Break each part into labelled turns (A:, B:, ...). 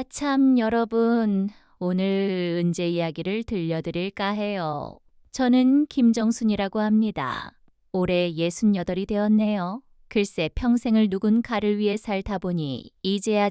A: 참, 여러분. 오늘 은재 이야기를 들려드릴까 해요. 저는 김정순이라고 합니다. 올해 68이 되었네요. 글쎄 평생을 누군 가를 위해 살다 보니 이제야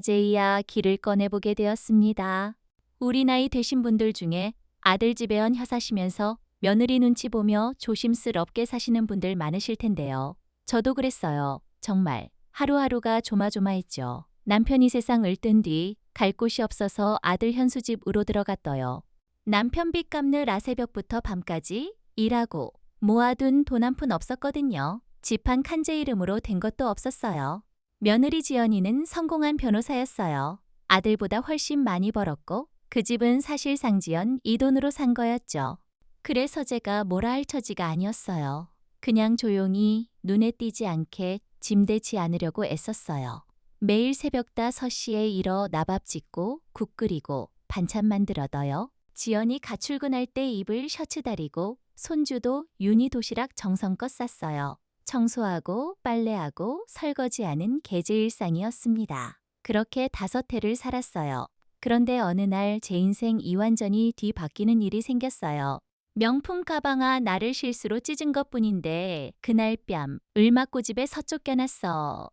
A: 길을 꺼내보게 되었습니다. 우리 나이 되신 분들 중에 아들 집에 온 여사시면서 며느리 눈치 보며 조심스럽게 사시는 분들 많으실 텐데요. 저도 그랬어요. 정말 하루하루가 조마조마했죠. 남편이 세상을 뜬 뒤 갈 곳이 없어서 아들 현수집 으로 들어갔어요. 남편 빚 갚느라 새벽부터 밤까지 일하고 모아둔 돈 한 푼 없었거든요. 집 한 칸 제 이름으로 된 것도 없었어요. 며느리 지연이는 성공한 변호사였어요. 아들보다 훨씬 많이 벌었고 그 집은 사실상지연 이 돈으로 산 거였죠. 그래서 제가 뭐라 할 처지가 아니었어요. 그냥 조용히 눈에 띄지 않게 짐대지 않으려고 애썼어요. 매일 새벽 5시에 일어 나밥 짓고 국 끓이고 반찬 만들어둬요. 지연이 가출근할 때 입을 셔츠 다리고 손주도 윤희 도시락 정성껏 쌌어요. 청소하고 빨래하고 설거지하는 개제 일상이었습니다. 그렇게 5해를 살았어요. 그런데 어느 날 제 인생 이완전히 뒤바뀌는 일이 생겼어요. 명품 가방아 나를 실수로 찢은 것뿐인데 그날 뺨 을막고집에 서쫓겨났어.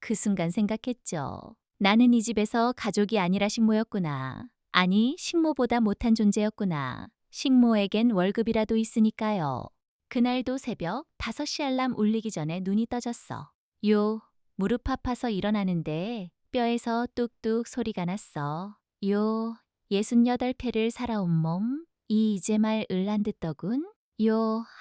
A: 그 순간 생각했죠. 나는 이 집에서 가족이 아니라 식모였구나. 아니, 식모보다 못한 존재였구나. 식모에겐 월급이라도 있으니까요. 그날도 새벽 5시 알람 울리기 전에 눈이 떠졌어. 무릎 아파서 일어나는데 뼈에서 뚝뚝 소리가 났어. 68회를 살아온 몸, 이제 말 을 안 듣더군.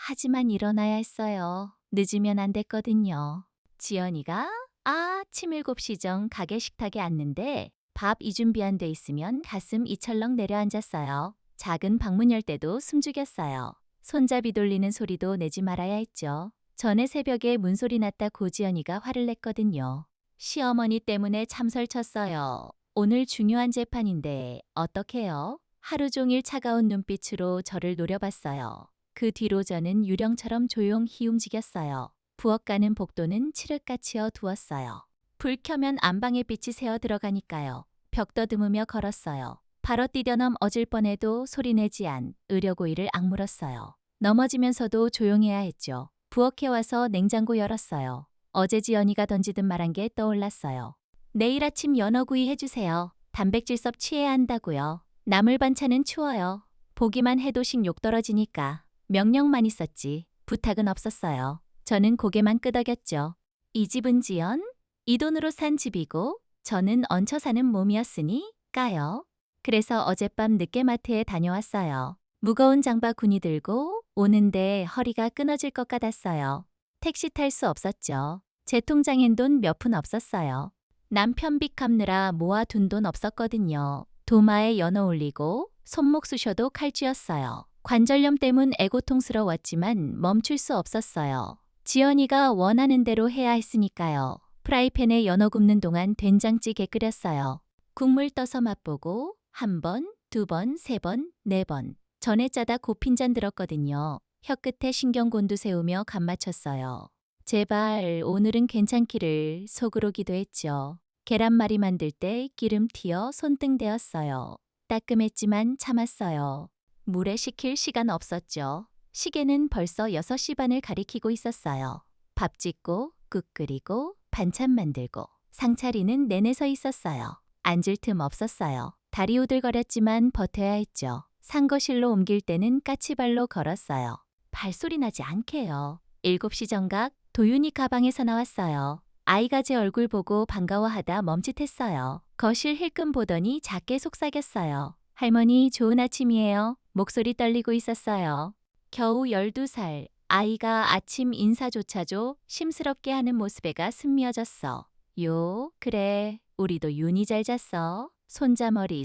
A: 하지만 일어나야 했어요. 늦으면 안 됐거든요. 지연이가 아침 7시 전 가게 식탁에 앉는데 밥 이준비 돼 있으면 가슴 이철렁 내려앉았어요. 작은 방문 열 때도 숨죽였어요. 손잡이 돌리는 소리도 내지 말아야 했죠. 전에 새벽에 문소리 났다 고지연이가 화를 냈거든요. 시어머니 때문에 참설쳤어요. 오늘 중요한 재판인데 어떡해요? 하루 종일 차가운 눈빛으로 저를 노려봤어요. 그 뒤로 저는 유령처럼 조용히 움직였어요. 부엌가는 복도는 칠흑같이 어두웠어요. 불 켜면 안방의 빛이 새어 들어가니까요. 벽 더듬으며 걸었어요. 바로 뛰어넘 어질 뻔해도 소리내지 않 의료고의를 악물었어요. 넘어지면서도 조용해야 했죠. 부엌에 와서 냉장고 열었어요. 어제 지연이가 던지듯 말한 게 떠올랐어요. 내일 아침 연어구이 해주세요. 단백질섭 취해야 한다고요. 나물 반찬은 추워요. 보기만 해도 식욕 떨어지니까. 명령만 있었지 부탁은 없었어요. 저는 고개만 끄덕였죠. 이 집은 지연? 이 돈으로 산 집이고 저는 얹혀 사는 몸이었으니까요. 그래서 어젯밤 늦게 마트에 다녀왔어요. 무거운 장바 군이 들고 오는데 허리가 끊어질 것 같았어요. 택시 탈 수 없었죠. 제 통장엔 돈 몇 푼 없었어요. 남편 빚 갚느라 모아둔 돈 없었거든요. 도마에 연어 올리고 손목 쑤셔도 칼쥐었어요. 관절염 때문 애고통스러웠지만 멈출 수 없었어요. 지연이가 원하는 대로 해야 했으니까요. 프라이팬에 연어 굽는 동안 된장찌개 끓였어요. 국물 떠서 맛보고 1번, 2번, 3번, 4번. 전에 짜다 고핀잔 들었거든요. 혀끝에 신경 곤두세우며 간 맞췄어요. 제발 오늘은 괜찮기를 속으로 기도했죠. 계란말이 만들 때 기름 튀어 손등대었어요. 따끔했지만 참았어요. 물에 식힐 시간 없었죠. 시계는 벌써 6시 반을 가리키고 있었어요. 밥 짓고 국 끓이고 반찬 만들고 상 차리는 내내 서 있었어요. 앉을 틈 없었어요. 다리 우들거렸지만 버텨야 했죠. 상거실로 옮길 때는 까치발로 걸었어요. 발소리 나지 않게요. 7시 정각 도윤이 가방에서 나왔어요. 아이가 제 얼굴 보고 반가워하다 멈칫했어요. 거실 힐끔 보더니 작게 속삭였어요. 할머니 좋은 아침이에요. 목소리 떨리고 있었어요. 겨우 12살. 아이가 아침 인사조차도 심스럽게 하는 모습에가 스며졌어. 그래. 우리도 윤이 잘 잤어. 손자 머리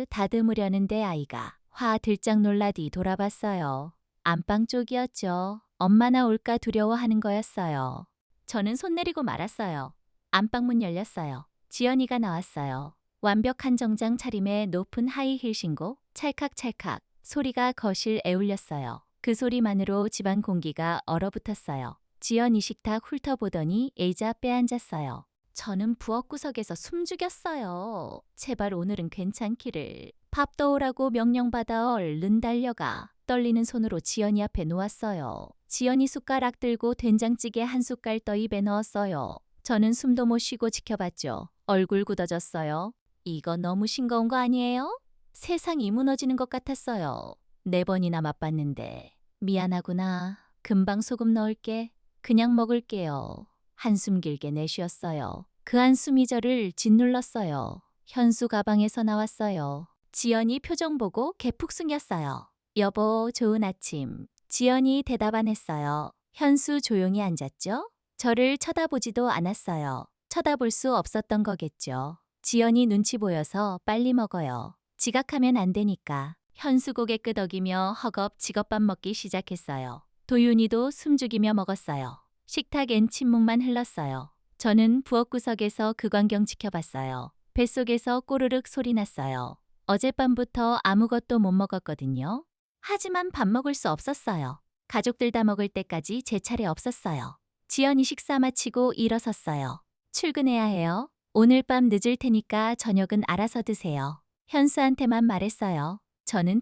A: 다듬으려는데 아이가 화 들짝 놀라디 돌아봤어요. 안방 쪽이었죠. 엄마나 올까 두려워하는 거였어요. 저는 손 내리고 말았어요. 안방 문 열렸어요. 지연이가 나왔어요. 완벽한 정장 차림에 높은 하이힐 신고 찰칵찰칵 소리가 거실에 울렸어요. 그 소리만으로 집안 공기가 얼어붙었어요. 지연이 식탁 훑어보더니 의자 빼앉았어요. 저는 부엌구석에서 숨죽였어요. 제발 오늘은 괜찮기를. 밥 떠오라고 명령받아 얼른 달려가 떨리는 손으로 지연이 앞에 놓았어요. 지연이 숟가락 들고 된장찌개 한 숟갈 떠 입에 넣었어요. 저는 숨도 못 쉬고 지켜봤죠. 얼굴 굳어졌어요. 이거 너무 싱거운 거 아니에요? 세상이 무너지는 것 같았어요. 4번이나 맛봤는데. 미안하구나. 금방 소금 넣을게. 그냥 먹을게요. 한숨 길게 내쉬었어요. 그 한숨이 저를 짓눌렀어요. 현수 가방에서 나왔어요. 지연이 표정 보고 개푹 숨겼어요. 여보, 좋은 아침. 지연이 대답 안 했어요. 현수 조용히 앉았죠? 저를 쳐다보지도 않았어요. 쳐다볼 수 없었던 거겠죠. 지연이 눈치 보여서 빨리 먹어요. 지각하면 안 되니까. 현수 고개 끄덕이며 허겁 지겁밥 먹기 시작했어요. 도윤이도 숨죽이며 먹었어요. 식탁엔 침묵만 흘렀어요. 저는 부엌구석에서 그 광경 지켜봤어요. 뱃속에서 꼬르륵 소리 났어요. 어젯밤부터 아무것도 못 먹었거든요. 하지만 밥 먹을 수 없었어요. 가족들 다 먹을 때까지 제 차례 없었어요. 지연이 식사 마치고 일어섰어요. 출근해야 해요. 오늘 밤 늦을 테니까 저녁은 알아서 드세요. 현수한테만 말했어요. 저는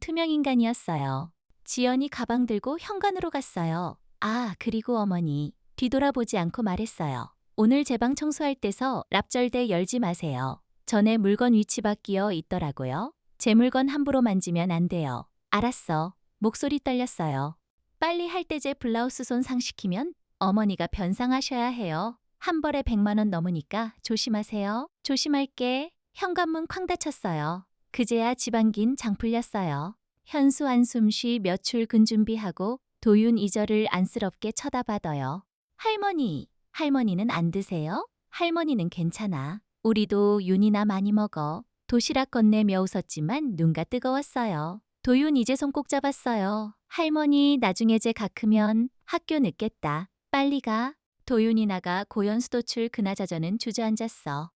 A: 투명인간이었어요. 지연이 가방 들고 현관으로 갔어요. 아, 그리고 어머니. 뒤돌아보지 않고 말했어요. 오늘 제 방 청소할 때서 랍절대 열지 마세요. 전에 물건 위치 바뀌어 있더라고요. 제 물건 함부로 만지면 안 돼요. 알았어. 목소리 떨렸어요. 빨리 할대제 블라우스 손 상시키면 어머니가 변상하셔야 해요. 한 벌에 100만 원 넘으니까 조심하세요. 조심할게. 현관문 쾅 닫혔어요. 그제야 집안긴 장 풀렸어요. 현수 한숨쉬 몇 출 근 준비하고 도윤 이저를 안쓰럽게 쳐다봐둬요. 할머니, 할머니는 안 드세요? 할머니는 괜찮아. 우리도 윤이나 많이 먹어. 도시락 건네며 웃었지만 눈가 뜨거웠어요. 도윤 이제 손 꼭 잡았어요. 할머니, 나중에 제 가 크면 학교 늦겠다. 빨리 가. 도윤이 나가 고연수도출 그나저저는 주저앉았어.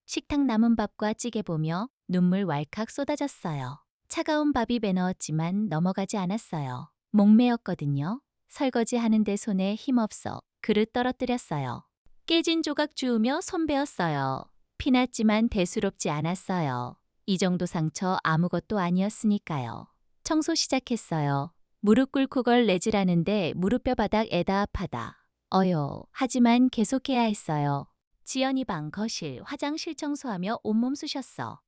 A: 식탁 남은 밥과 찌개 보며 눈물 왈칵 쏟아졌어요. 차가운 밥이 배 넣었지만 넘어가지 않았어요. 목매였거든요. 설거지 하는데 손에 힘없어 그릇 떨어뜨렸어요. 깨진 조각 주우며 손 베었어요. 피났지만 대수롭지 않았어요. 이 정도 상처 아무것도 아니었으니까요. 청소 시작했어요. 무릎 꿇고 걸 내지라는데 무릎뼈 바닥 애다 아파다. 하지만 계속해야 했어요. 지연이 방, 거실, 화장실 청소하며 온몸 쑤셨어.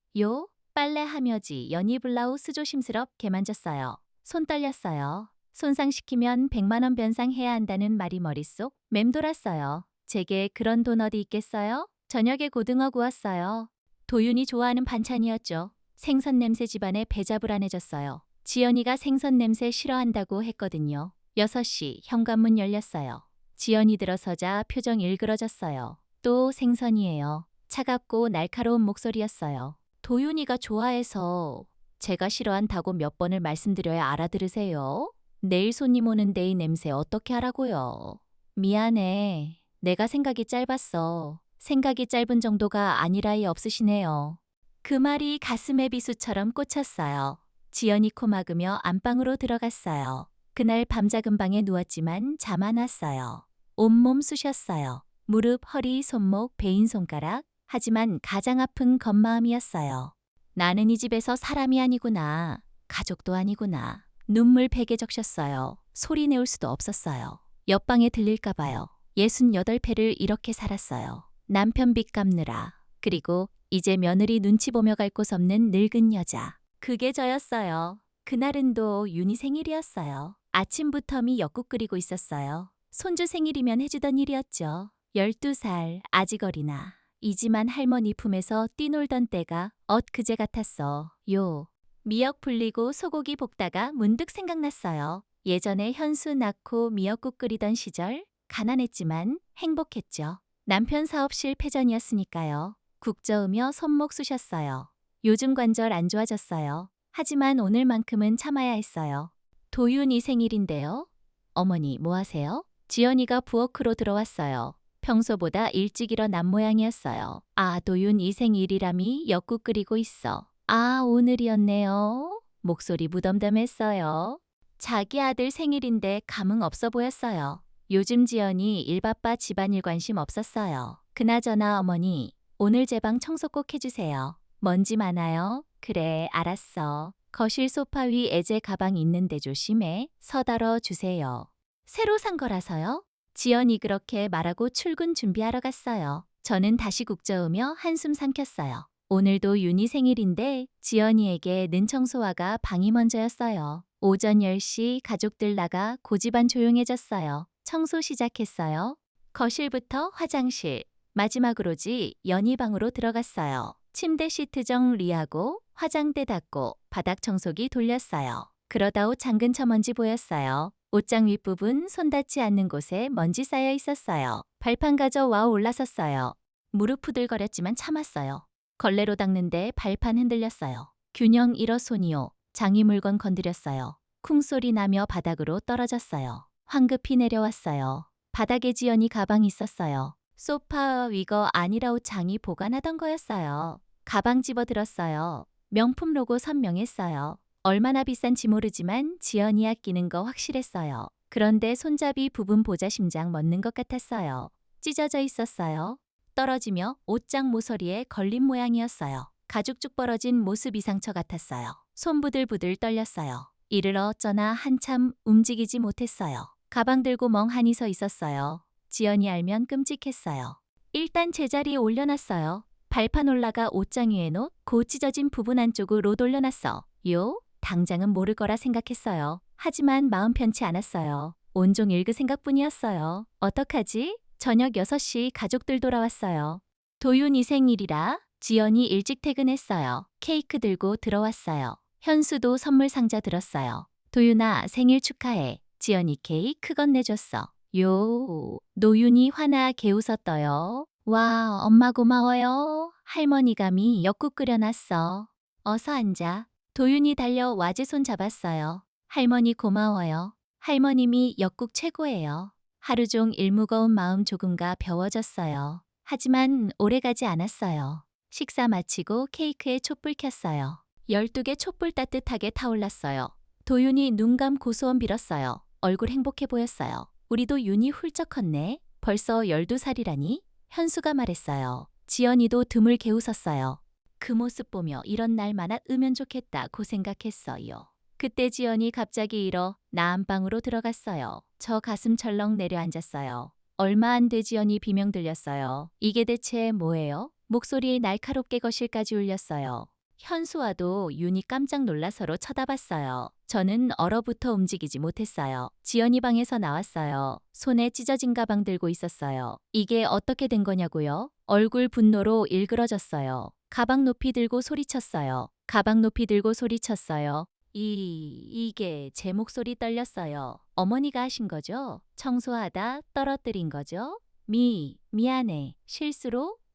A: 빨래하며지 연희 블라우스 조심스럽게 만졌어요. 손 떨렸어요. 손상시키면 100만 원 변상해야 한다는 말이 머릿속 맴돌았어요. 제게 그런 돈 어디 있겠어요? 저녁에 고등어 구웠어요. 도윤이 좋아하는 반찬이었죠. 생선 냄새 집안에 배자불안해졌어요. 지연이가 생선 냄새 싫어한다고 했거든요. 6시 현관문 열렸어요. 지연이 들어서자 표정 일그러졌어요. 또 생선이에요. 차갑고 날카로운 목소리였어요. 도윤이가 좋아해서 제가 싫어한다고 몇 번을 말씀드려야 알아들으세요? 내일 손님 오는데 이 냄새 어떻게 하라고요? 미안해. 내가 생각이 짧았어. 생각이 짧은 정도가 아니라이 없으시네요. 그 말이 가슴에 비수처럼 꽂혔어요. 지연이 코 막으며 안방으로 들어갔어요. 그날 밤작은 방에 누웠지만 잠 안 왔어요. 온몸 쑤셨어요. 무릎, 허리, 손목, 베인 손가락. 하지만 가장 아픈 겉마음이었어요. 나는 이 집에서 사람이 아니구나. 가족도 아니구나. 눈물 베개 적셨어요. 소리 내올 수도 없었어요. 옆방에 들릴까 봐요. 68회를 이렇게 살았어요. 남편 빚 갚느라. 그리고 이제 며느리 눈치 보며 갈 곳 없는 늙은 여자. 그게 저였어요. 그날은 또 윤희 생일이었어요. 아침부터 미 엿국 끓이고 있었어요. 손주 생일이면 해주던 일이었죠. 12살, 아직 어리나. 이지만 할머니 품에서 뛰놀던 때가 엊그제 같았어. 미역 불리고 소고기 볶다가 문득 생각났어요. 예전에 현수 낳고 미역국 끓이던 시절 가난했지만 행복했죠. 남편 사업 실패전이었으니까요. 국 저으며 손목 쑤셨어요. 요즘 관절 안 좋아졌어요. 하지만 오늘만큼은 참아야 했어요. 도윤이 생일인데요. 어머니 뭐 하세요? 지연이가 부엌으로 들어왔어요. 평소보다 일찍 일어난 모양이었어요. 아, 도윤 이 생일이라미 엿국 끓이고 있어. 아, 오늘이었네요. 목소리 무덤덤했어요. 자기 아들 생일인데 감흥 없어 보였어요. 요즘 지연이 일 바빠 집안일 관심 없었어요. 그나저나 어머니, 오늘 제 방 청소 꼭 해주세요. 먼지 많아요. 그래, 알았어. 거실 소파 위 애제 가방 있는데 조심해. 서달어 주세요. 새로 산 거라서요? 지연이 그렇게 말하고 출근 준비하러 갔어요. 저는 다시 국 저으며 한숨 삼켰어요. 오늘도 윤희 생일인데 지연이에게 는청소화가 방이 먼저였어요. 오전 10시 가족들 나가 고집안 조용해졌어요. 청소 시작했어요. 거실부터 화장실, 마지막으로지 연희 방으로 들어갔어요. 침대 시트 정리하고 화장대 닦고 바닥 청소기 돌렸어요. 그러다 옷 잠근 처먼지 보였어요. 옷장 윗부분 손 닿지 않는 곳에 먼지 쌓여 있었어요. 발판 가져와 올라섰어요. 무릎 후들거렸지만 참았어요. 걸레로 닦는데 발판 흔들렸어요. 균형 잃어 손이요. 장이 물건 건드렸어요. 쿵소리 나며 바닥으로 떨어졌어요. 황급히 내려왔어요. 바닥에 지연이 가방이 있었어요. 소파 위거 아니라 옷 장이 보관하던 거였어요. 가방 집어들었어요. 명품 로고 선명했어요. 얼마나 비싼지 모르지만 지연이 아끼는 거 확실했어요. 그런데 손잡이 부분 보자 심장 멎는 것 같았어요. 찢어져 있었어요. 떨어지며 옷장 모서리에 걸린 모양이었어요. 가죽 쭉 벌어진 모습 이상처 같았어요. 손 부들부들 떨렸어요. 이를 어쩌나 한참 움직이지 못했어요. 가방 들고 멍하니 서 있었어요. 지연이 알면 끔찍했어요. 일단 제자리에 올려놨어요. 발판 올라가 옷장 위에 놓고 찢어진 부분 안쪽으로 돌려놨어. 당장은 모를 거라 생각했어요. 하지만 마음 편치 않았어요. 온종일 그 생각뿐이었어요. 어떡하지? 저녁 6시 가족들 돌아왔어요. 도윤이 생일이라 지연이 일찍 퇴근했어요. 케이크 들고 들어왔어요. 현수도 선물 상자 들었어요. 도윤아, 생일 축하해. 지연이 케이크 크건 내줬어. 노윤이 화나 개웃었어요. 와, 엄마 고마워요. 할머니 감히 엿국 끓여놨어. 어서 앉아. 도윤이 달려 와제 손 잡았어요. 할머니 고마워요. 할머님이 엿국 최고예요. 하루 종일 무거운 마음 조금 가벼워졌어요. 하지만 오래가지 않았어요. 식사 마치고 케이크에 촛불 켰어요. 12개 촛불 따뜻하게 타올랐어요. 도윤이 눈 감고 소원 빌었어요. 얼굴 행복해 보였어요. 우리도 윤이 훌쩍 컸네. 벌써 12살이라니? 현수가 말했어요. 지연이도 드물게 웃었어요. 그 모습 보며 이런 날마나 으면 좋겠다고 생각했어요. 그때 지연이 갑자기 일어 나 안방으로 들어갔어요. 저 가슴 철렁 내려앉았어요. 얼마 안 돼 지연이 비명 들렸어요. 이게 대체 뭐예요? 목소리에 날카롭게 거실까지 울렸어요. 현수와도 윤이 깜짝 놀라 서로 쳐다봤어요. 저는 얼어붙어 움직이지 못했어요. 지연이 방에서 나왔어요. 손에 찢어진 가방 들고 있었어요. 이게 어떻게 된 거냐고요? 얼굴 분노로 일그러졌어요. 가방 높이 들고 소리쳤어요. 가방 높이 들고 소리쳤어요. 이게 제 목소리 떨렸어요. 어머니가 하신 거죠? 청소하다 떨어뜨린 거죠? 미안해.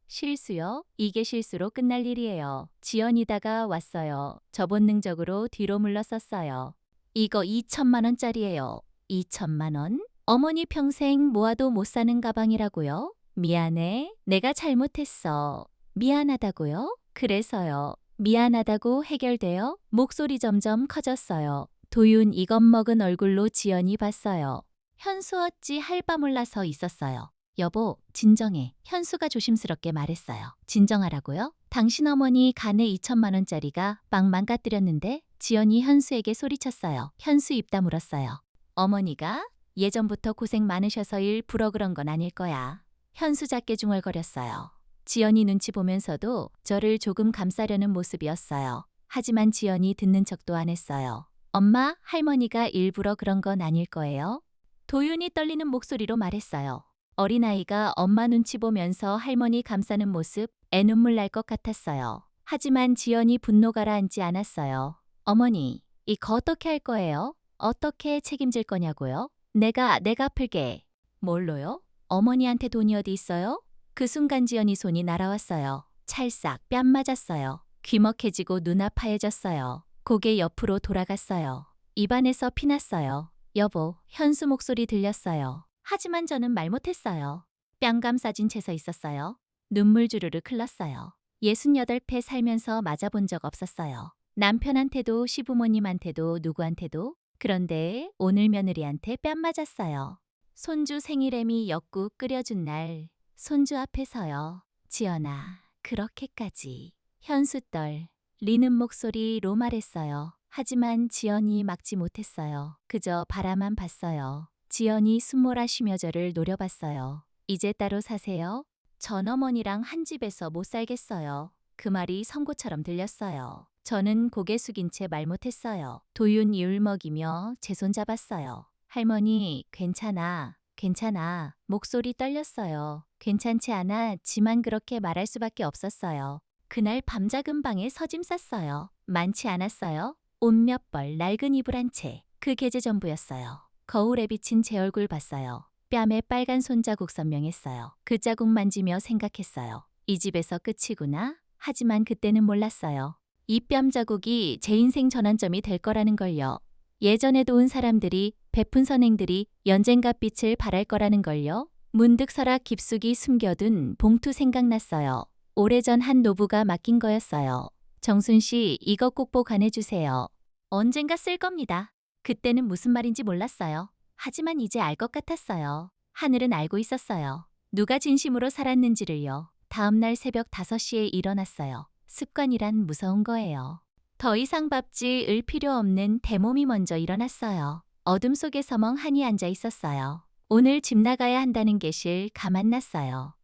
A: 실수요? 이게 실수로 끝날 일이에요. 지연이다가 왔어요. 저 본능적으로 뒤로 물러섰어요. 이거 2천만 원짜리예요. 2천만 원? 어머니 평생 모아도 못 사는 가방이라고요? 미안해. 내가 잘못했어. 미안하다고요? 그래서요. 미안하다고 해결되어 목소리 점점 커졌어요. 도윤 이것 먹은 얼굴로 지연이 봤어요. 현수 어찌 할 바 몰라 서 있었어요. 여보, 진정해. 현수가 조심스럽게 말했어요. 진정하라고요? 당신 어머니 간에 2천만 원짜리가 빵 망가뜨렸는데 지연이 현수에게 소리쳤어요. 현수 입 다물었어요. 어머니가 예전부터 고생 많으셔서 일부러 그런 건 아닐 거야. 현수 작게 중얼거렸어요. 지연이 눈치 보면서도 저를 조금 감싸려는 모습이었어요. 하지만 지연이 듣는 척도 안 했어요. 엄마, 할머니가 일부러 그런 건 아닐 거예요. 도윤이 떨리는 목소리로 말했어요. 어린아이가 엄마 눈치 보면서 할머니 감싸는 모습 애눈물 날 것 같았어요. 하지만 지연이 분노 가라앉지 않았어요. 어머니, 이거 어떻게 할 거예요? 어떻게 책임질 거냐고요? 내가 풀게. 뭘로요? 어머니한테 돈이 어디 있어요? 그 순간 지연이 손이 날아왔어요. 찰싹 뺨 맞았어요. 귀먹해지고 눈앞 하얘졌어요. 고개 옆으로 돌아갔어요. 입안에서 피났어요. 여보, 현수 목소리 들렸어요. 하지만 저는 말 못했어요. 뺨 감싸진 채 서 있었어요. 눈물 주르륵 흘렀어요. 68회 살면서 맞아본 적 없었어요. 남편한테도 시부모님한테도 누구한테도. 그런데 오늘 며느리한테 뺨 맞았어요. 손주 생일애미 엿국 끓여준 날 손주 앞에서요. 지연아, 그렇게까지. 현수떨, 리는 목소리로 말했어요. 하지만 지연이 막지 못했어요. 그저 바라만 봤어요. 지연이 숨모라 쉬며 저를 노려봤어요. 이제 따로 사세요? 전 어머니랑 한 집에서 못 살겠어요. 그 말이 선고처럼 들렸어요. 저는 고개 숙인 채 말 못했어요. 도윤이 울먹이며 제 손 잡았어요. 할머니, 괜찮아. 괜찮아. 목소리 떨렸어요. 괜찮지 않아 지만 그렇게 말할 수밖에 없었어요. 그날 밤작은 방에 서짐 쌌어요. 많지 않았어요. 옷 몇 벌, 낡은 이불 한 채. 그 계제 전부였어요. 거울에 비친 제 얼굴 봤어요. 뺨에 빨간 손자국 선명했어요. 그 자국 만지며 생각했어요. 이 집에서 끝이구나. 하지만 그때는 몰랐어요. 이 뺨 자국이 제 인생 전환점이 될 거라는 걸요. 예전에도 온 사람들이 베푼 선행들이 연젠가 빛을 발할 거라는 걸요. 문득 서랍 깊숙이 숨겨둔 봉투 생각났어요. 오래전 한 노부가 맡긴 거였어요. 정순 씨, 이거 꼭 보관해주세요. 언젠가 쓸 겁니다. 그때는 무슨 말인지 몰랐어요. 하지만 이제 알 것 같았어요. 하늘은 알고 있었어요. 누가 진심으로 살았는지를요. 다음날 새벽 5시에 일어났어요. 습관이란 무서운 거예요. 더 이상 밟지 을 필요 없는 대몸이 먼저 일어났어요. 어둠 속에서 멍하니 앉아 있었어요. 오늘 집 나가야 한다는 게실 가만 났어요.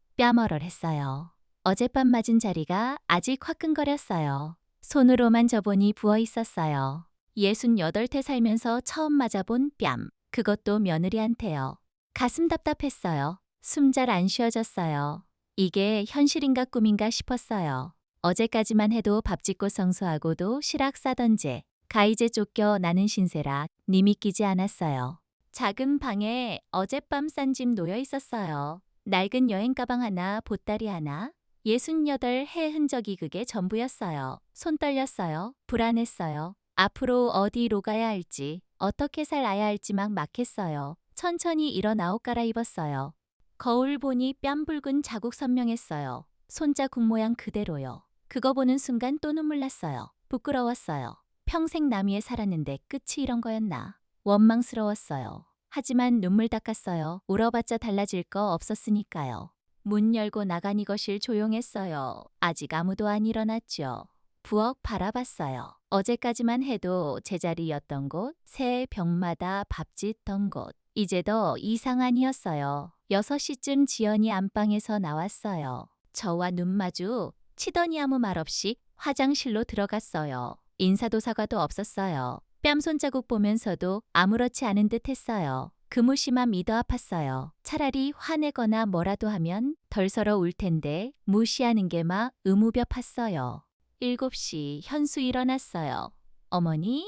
A: 뺨얼얼했어요. 어젯밤 맞은 자리가 아직 화끈거렸어요. 손으로만 저보니 부어 있었어요. 68태 살면서 처음 맞아본 뺨. 그것도 며느리한테요. 가슴 답답했어요. 숨 잘 안 쉬어졌어요. 이게 현실인가 꿈인가 싶었어요. 어제까지만 해도 밥 짓고 성수하고도 실악 싸던 제. 가이제 쫓겨 나는 신세라 니 믿기지 않았어요. 작은 방에 어젯밤 싼 짐 놓여 있었어요. 낡은 여행 가방 하나, 보따리 하나. 68해 흔적이 그게 전부였어요. 손 떨렸어요. 불안했어요. 앞으로 어디로 가야 할지, 어떻게 살아야 할지 막 막했어요. 천천히 일어나 옷 갈아입었어요. 거울 보니 뺨 붉은 자국 선명했어요. 손자국 모양 그대로요. 그거 보는 순간 또 눈물 났어요. 부끄러웠어요. 평생 남 위에 살았는데 끝이 이런 거였나. 원망스러웠어요. 하지만 눈물 닦았어요. 울어봤자 달라질 거 없었으니까요. 문 열고 나가니 거실 조용했어요. 아직 아무도 안 일어났죠. 부엌 바라봤어요. 어제까지만 해도 제자리였던 곳, 새 벽마다 밥 짓던 곳. 이제 더 이상한이었어요. 6시쯤 지연이 안방에서 나왔어요. 저와 눈 마주 치더니 아무 말 없이 화장실로 들어갔어요. 인사도 사과도 없었어요. 뺨 손자국 보면서도 아무렇지 않은 듯 했어요. 그 무심함 믿어 아팠어요. 차라리 화내거나 뭐라도 하면 덜 서러울 텐데 무시하는 게 막 의무벼 팠어요. 7시 현수 일어났어요. 어머니,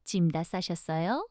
A: 짐 다 싸셨어요?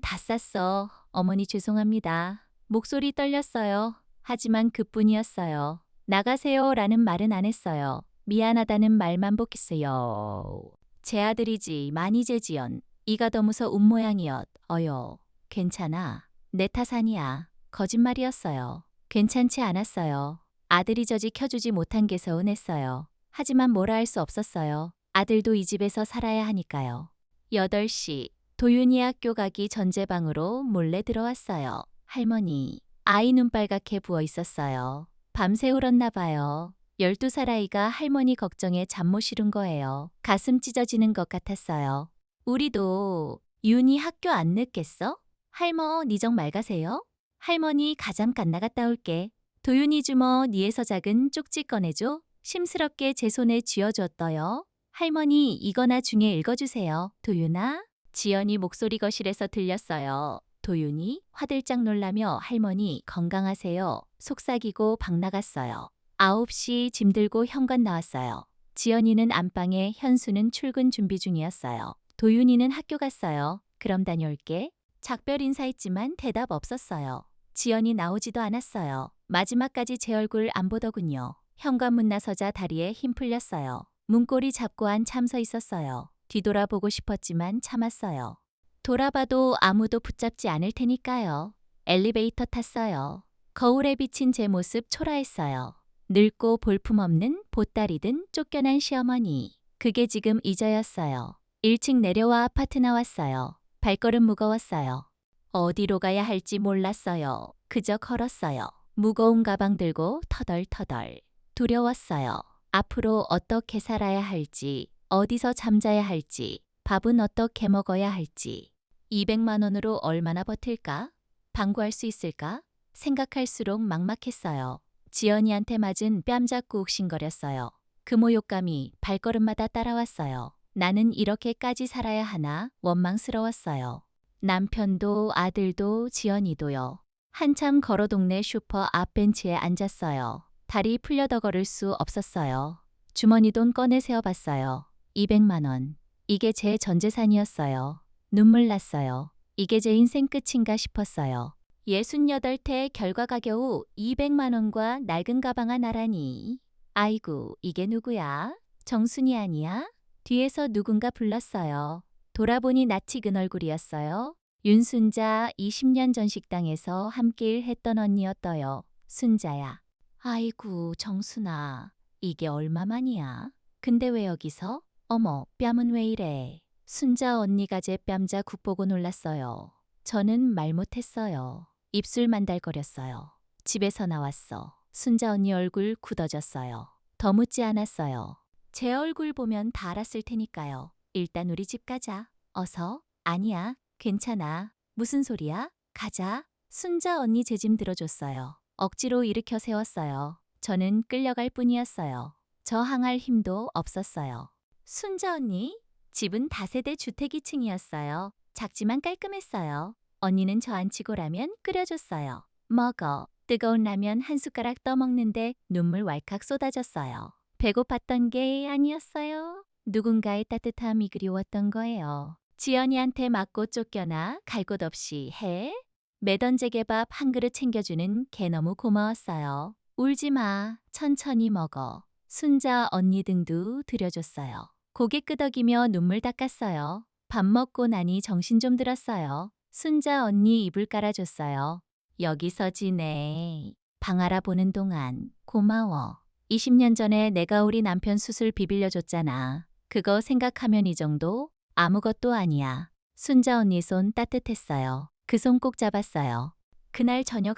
A: 다 쌌어. 어머니 죄송합니다. 목소리 떨렸어요. 하지만 그뿐이었어요. 나가세요 라는 말은 안 했어요. 미안하다는 말만 복했어요. 제 아들이지 많이 재지연. 이가 더무서 운 모양이었. 어여. 괜찮아. 내 탓 아니야. 거짓말이었어요. 괜찮지 않았어요. 아들이 저지 켜주지 못한 게 서운했어요. 하지만 뭐라 할 수 없었어요. 아들도 이 집에서 살아야 하니까요. 8시. 도윤이 학교 가기 전제방으로 몰래 들어왔어요. 할머니. 아이 눈 빨갛게 부어 있었어요. 밤새 울었나 봐요. 12살 아이가 할머니 걱정에 잠 못 이룬 거예요. 가슴 찢어지는 것 같았어요. 우리도 윤이 학교 안 늦겠어? 할머, 니 정말 가세요? 할머니 가잠깐 나갔다 올게. 도윤이 주머 니에서 작은 쪽지 꺼내줘. 심스럽게 제 손에 쥐어줬어요. 할머니 이거 나중에 읽어주세요. 도윤아. 지연이 목소리 거실에서 들렸어요. 도윤이 화들짝 놀라며 할머니 건강하세요. 속삭이고 방 나갔어요. 9시 짐 들고 현관 나왔어요. 지연이는 안방에 현수는 출근 준비 중이었어요. 도윤이는 학교 갔어요. 그럼 다녀올게. 작별 인사했지만 대답 없었어요. 지연이 나오지도 않았어요. 마지막까지 제 얼굴 안 보더군요. 현관문 나서자 다리에 힘 풀렸어요. 문고리 잡고 한참 서 있었어요. 뒤돌아보고 싶었지만 참았어요. 돌아봐도 아무도 붙잡지 않을 테니까요. 엘리베이터 탔어요. 거울에 비친 제 모습 초라했어요. 늙고 볼품없는 보따리 든 쫓겨난 시어머니. 그게 지금 이저였어요. 1층 내려와 아파트 나왔어요. 발걸음 무거웠어요. 어디로 가야 할지 몰랐어요. 그저 걸었어요. 무거운 가방 들고 터덜터덜. 두려웠어요. 앞으로 어떻게 살아야 할지, 어디서 잠자야 할지, 밥은 어떻게 먹어야 할지. 200만 원으로 얼마나 버틸까? 방구할 수 있을까? 생각할수록 막막했어요. 지연이한테 맞은 뺨 잡고 욱신거렸어요. 그 모욕감이 발걸음마다 따라왔어요. 나는 이렇게까지 살아야 하나 원망스러웠어요. 남편도 아들도 지연이도요. 한참 걸어 동네 슈퍼 앞 벤치에 앉았어요. 다리 풀려 더 걸을 수 없었어요. 주머니 돈 꺼내 세어봤어요. 200만 원. 이게 제 전 재산이었어요. 눈물 났어요. 이게 제 인생 끝인가 싶었어요. 68태 결과가 겨우 200만 원과 낡은 가방 하나라니. 아이고, 이게 누구야? 정순이 아니야? 뒤에서 누군가 불렀어요. 돌아보니 낯 익은 얼굴이었어요. 윤순자 20년 전 식당에서 함께 일했던 언니였어요. 순자야. 아이고, 정순아. 이게 얼마만이야? 근데 왜 여기서? 어머, 뺨은 왜 이래? 순자 언니가 제 뺨자 국 보고 놀랐어요. 저는 말 못했어요. 입술만 달거렸어요. 집에서 나왔어. 순자 언니 얼굴 굳어졌어요. 더 묻지 않았어요. 제 얼굴 보면 다 알았을 테니까요. 일단 우리 집 가자. 어서. 아니야, 괜찮아. 무슨 소리야? 가자. 순자 언니 제 짐 들어줬어요. 억지로 일으켜 세웠어요. 저는 끌려갈 뿐이었어요. 저항할 힘도 없었어요. 순자 언니? 집은 다세대 주택 2층이었어요. 작지만 깔끔했어요. 언니는 저 앉히고 라면 끓여줬어요. 먹어. 뜨거운 라면 한 숟가락 떠먹는데 눈물 왈칵 쏟아졌어요. 배고팠던 게 아니었어요. 누군가의 따뜻함이 그리웠던 거예요. 지연이한테 맞고 쫓겨나 갈 곳 없이 해? 매던 제게밥 한 그릇 챙겨주는 걔 너무 고마웠어요. 울지 마. 천천히 먹어. 순자 언니 등도 들여줬어요. 고개 끄덕이며 눈물 닦았어요. 밥 먹고 나니 정신 좀 들었어요. 순자 언니 이불 깔아줬어요. 여기서 지내. 방 알아보는 동안 고마워. 20년 전에 내가 우리 남편 수술 비빌려줬잖아. 그거 생각하면 이 정도? 아무것도 아니야. 순자 언니 손 따뜻했어요. 그 손 꼭 잡았어요. 그날 저녁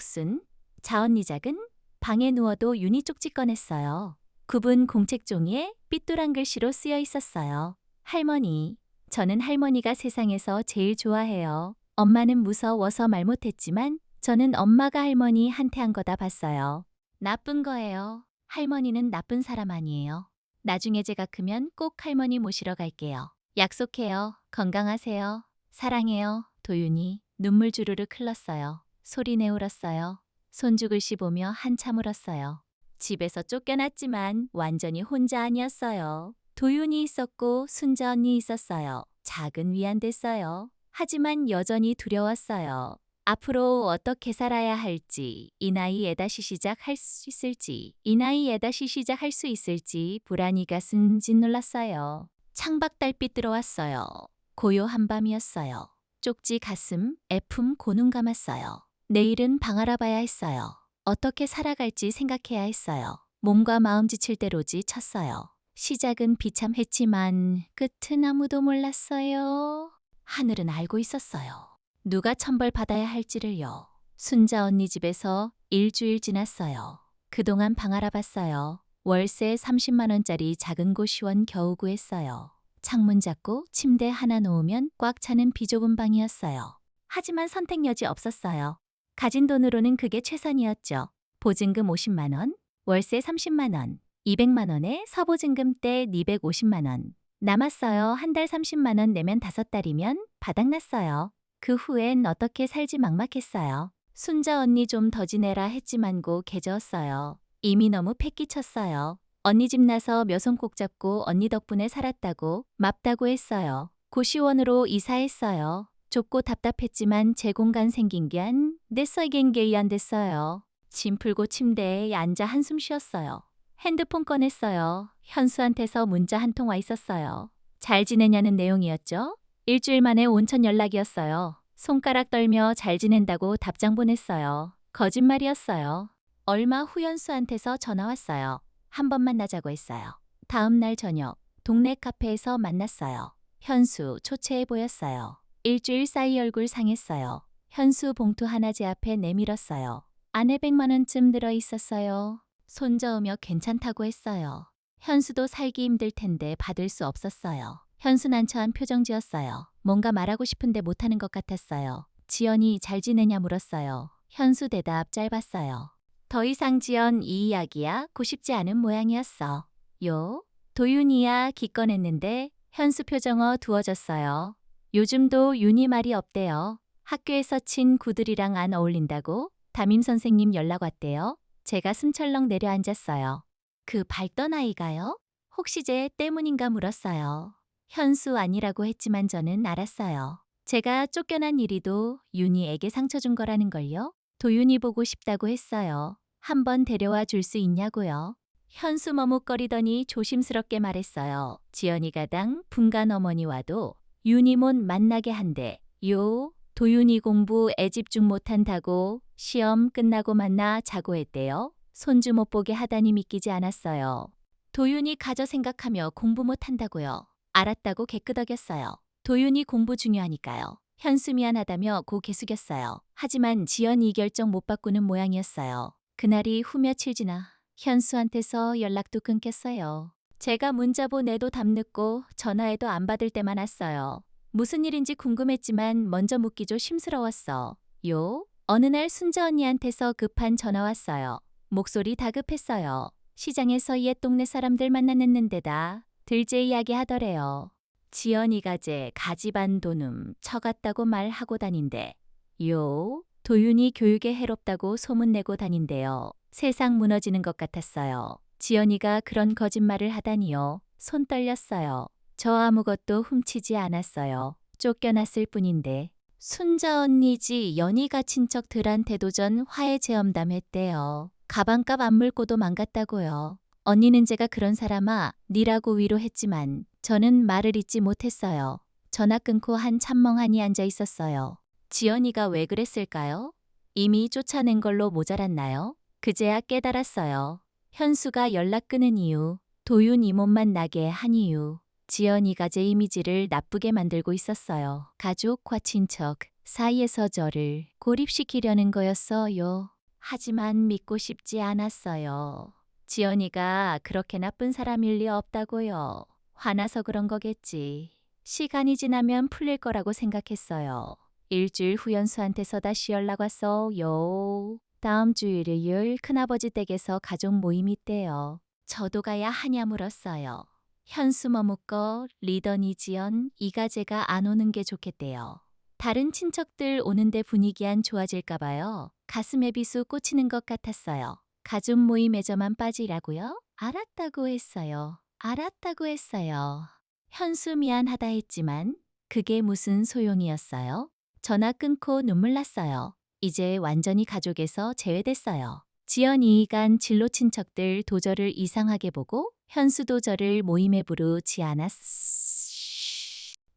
A: 자언니 작은 방에 누워도 윤희 쪽지 꺼냈어요. 굽은 공책 종이에 삐뚤한 글씨로 쓰여 있었어요. 할머니, 저는 할머니가 세상에서 제일 좋아해요. 엄마는 무서워서 말 못했지만 저는 엄마가 할머니한테 한 거다 봤어요. 나쁜 거예요. 할머니는 나쁜 사람 아니에요. 나중에 제가 크면 꼭 할머니 모시러 갈게요. 약속해요. 건강하세요. 사랑해요. 도윤이. 눈물 주르륵 흘렀어요. 소리내 울었어요. 손주 글씨 보며 한참 울었어요. 집에서 쫓겨났지만 완전히 혼자 아니었어요. 도윤이 있었고 순자 언니 있었어요. 작은 위안 됐어요. 하지만 여전히 두려웠어요. 앞으로 어떻게 살아야 할지, 이 나이에다 시작할 수 있을지, 이 나이에다 시작할 수 있을지 불안이가 승진 놀랐어요. 창밖 달빛 들어왔어요. 고요한 밤이었어요. 쪽지 가슴, 애품 고눈 감았어요. 내일은 방 알아봐야 했어요. 어떻게 살아갈지 생각해야 했어요. 몸과 마음 지칠 대로지 쳤어요. 시작은 비참했지만 끝은 아무도 몰랐어요. 하늘은 알고 있었어요. 누가 천벌 받아야 할지를요. 순자 언니 집에서 일주일 지났어요. 그동안 방 알아봤어요. 월세 30만 원짜리 작은 고시원 겨우 구했어요. 창문 잡고 침대 하나 놓으면 꽉 차는 비좁은 방이었어요. 하지만 선택 여지 없었어요. 가진 돈으로는 그게 최선이었죠. 보증금 50만 원, 월세 30만 원, 200만 원에 서보증금 때 250만 원. 남았어요. 한 달 30만 원 내면 5달이면 바닥났어요. 그 후엔 어떻게 살지 막막했어요. 순자 언니 좀 더 지내라 했지만고 개저었어요. 이미 너무 패기쳤어요. 언니 집 나서 몇 손 꼭 잡고 언니 덕분에 살았다고 맙다고 했어요. 고시원으로 이사했어요. 좁고 답답했지만 제 공간 생긴 게 안 됐어이겐 게이 안 됐어요. 짐 풀고 침대에 앉아 한숨 쉬었어요. 핸드폰 꺼냈어요. 현수한테서 문자 한 통 와 있었어요. 잘 지내냐는 내용이었죠. 일주일 만에 온천 연락이었어요. 손가락 떨며 잘 지낸다고 답장 보냈어요. 거짓말이었어요. 얼마 후 현수한테서 전화 왔어요. 한 번 만나자고 했어요. 다음 날 저녁 동네 카페에서 만났어요. 현수 초췌해 보였어요. 일주일 사이 얼굴 상했어요. 현수 봉투 하나 제 앞에 내밀었어요. 안에 100만 원쯤 들어 있었어요. 손저으며 괜찮다고 했어요. 현수도 살기 힘들 텐데 받을 수 없었어요. 현수 난처한 표정 지었어요. 뭔가 말하고 싶은데 못하는 것 같았어요. 지연이 잘 지내냐 물었어요. 현수 대답 짧았어요. 더 이상 지연 이 이야기야 고 싶지 않은 모양이었어. 요? 도윤이야 기꺼냈는데 현수 표정 어두워졌어요. 요즘도 윤이 말이 없대요. 학교에서 친 구들이랑 안 어울린다고 담임 선생님 연락 왔대요. 제가 숨철렁 내려앉았어요. 그 밝던 아이가요? 혹시 쟤 때문인가 물었어요. 현수 아니라고 했지만 저는 알았어요. 제가 쫓겨난 일이도 윤희에게 상처 준 거라는 걸요. 도윤이 보고 싶다고 했어요. 한번 데려와 줄 수 있냐고요. 현수 머뭇거리더니 조심스럽게 말했어요. 지연이가 당 분간 어머니와도 윤희 못 만나게 한대. 요, 도윤이 공부 애집중 못한다고 시험 끝나고 만나 자고 했대요. 손주 못 보게 하다니 믿기지 않았어요. 도윤이 가져 생각하며 공부 못한다고요. 알았다고 개끄덕였어요. 도윤이 공부 중요하니까요. 현수 미안하다며 고개 숙였어요. 하지만 지연이 결정 못 바꾸는 모양이었어요. 그날이 후 며칠 지나 현수한테서 연락도 끊겼어요. 제가 문자 보내도 답 늦고 전화해도 안 받을 때만 왔어요. 무슨 일인지 궁금했지만 먼저 묻기 좀 심스러웠어. 요? 어느 날 순자 언니한테서 급한 전화 왔어요. 목소리 다급했어요. 시장에서 옛 동네 사람들 만났는데다 들째 이야기 하더래요. 지연이가 제 가지반 돈음 처갔다고 말하고 다닌대. 요? 도윤이 교육에 해롭다고 소문내고 다닌대요. 세상 무너지는 것 같았어요. 지연이가 그런 거짓말을 하다니요. 손 떨렸어요. 저 아무것도 훔치지 않았어요. 쫓겨났을 뿐인데. 순자 언니지 연희가 친척들한테도 전 화해 제엄담했대요. 가방값 안 물고도 망갔다고요. 언니는 제가 그런 사람아 니라고 위로했지만 저는 말을 잇지 못했어요. 전화 끊고 한참 멍하니 앉아 있었어요. 지연이가 왜 그랬을까요? 이미 쫓아낸 걸로 모자랐나요? 그제야 깨달았어요. 현수가 연락 끊은 이유, 도윤 이몸만 나게 한 이유, 지연이가 제 이미지를 나쁘게 만들고 있었어요. 가족과 친척 사이에서 저를 고립시키려는 거였어요. 하지만 믿고 싶지 않았어요. 지연이가 그렇게 나쁜 사람일 리 없다고요. 화나서 그런 거겠지. 시간이 지나면 풀릴 거라고 생각했어요. 일주일 후 현수한테서 다시 연락 왔어요. 다음 주 일요일 큰아버지 댁에서 가족 모임이 있대요. 저도 가야 하냐 물었어요. 현수 머뭇거 리더니 지연 이가제가 안 오는 게 좋겠대요. 다른 친척들 오는데 분위기 안 좋아질까 봐요. 가슴에 비수 꽂히는 것 같았어요. 가족 모임에저만 빠지라고요? 알았다고 했어요. 알았다고 했어요. 현수 미안하다 했지만 그게 무슨 소용이었어요? 전화 끊고 눈물 났어요. 이제 완전히 가족에서 제외됐어요. 지연이 간 진로 친척들 도저를 이상하게 보고 현수도 저를 모임에 부르지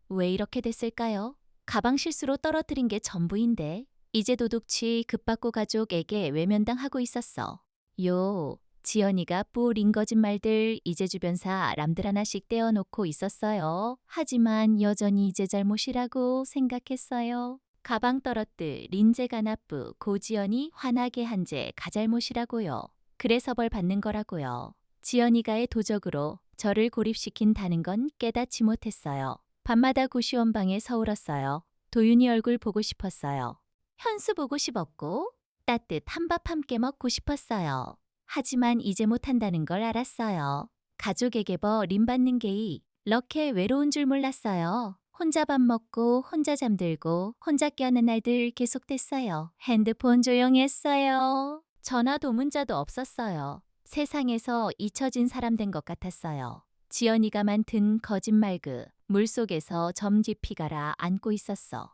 A: 왜 이렇게 됐을까요? 가방 실수로 떨어뜨린 게 전부인데 이제 도둑치 급받고 가족에게 외면당하고 있었어. 요, 지연이가 뿌린 거짓말들 이제 주변 사람들 하나씩 떼어놓고 있었어요. 하지만 여전히 제 잘못이라고 생각했어요. 가방 떨어뜨린 제가 나쁘 고지연이 화나게 한 제 가잘못이라고요. 그래서 벌 받는 거라고요. 지연이가의 도적으로 저를 고립시킨다는 건 깨닫지 못했어요. 밤마다 고시원 방에 서울었어요. 도윤이 얼굴 보고 싶었어요. 현수 보고 싶었고 따뜻한 밥 함께 먹고 싶었어요. 하지만 이제 못한다는 걸 알았어요. 가족에게 버림받는 게 이렇게 외로운 줄 몰랐어요. 혼자 밥 먹고 혼자 잠들고 혼자 깨어난 날들 계속됐어요. 핸드폰 조용했어요. 전화도 문자도 없었어요. 세상에서 잊혀진 사람 된 것 같았어요. 지연이가 만든 거짓말 물속에서 점집히 가라 안고 있었어.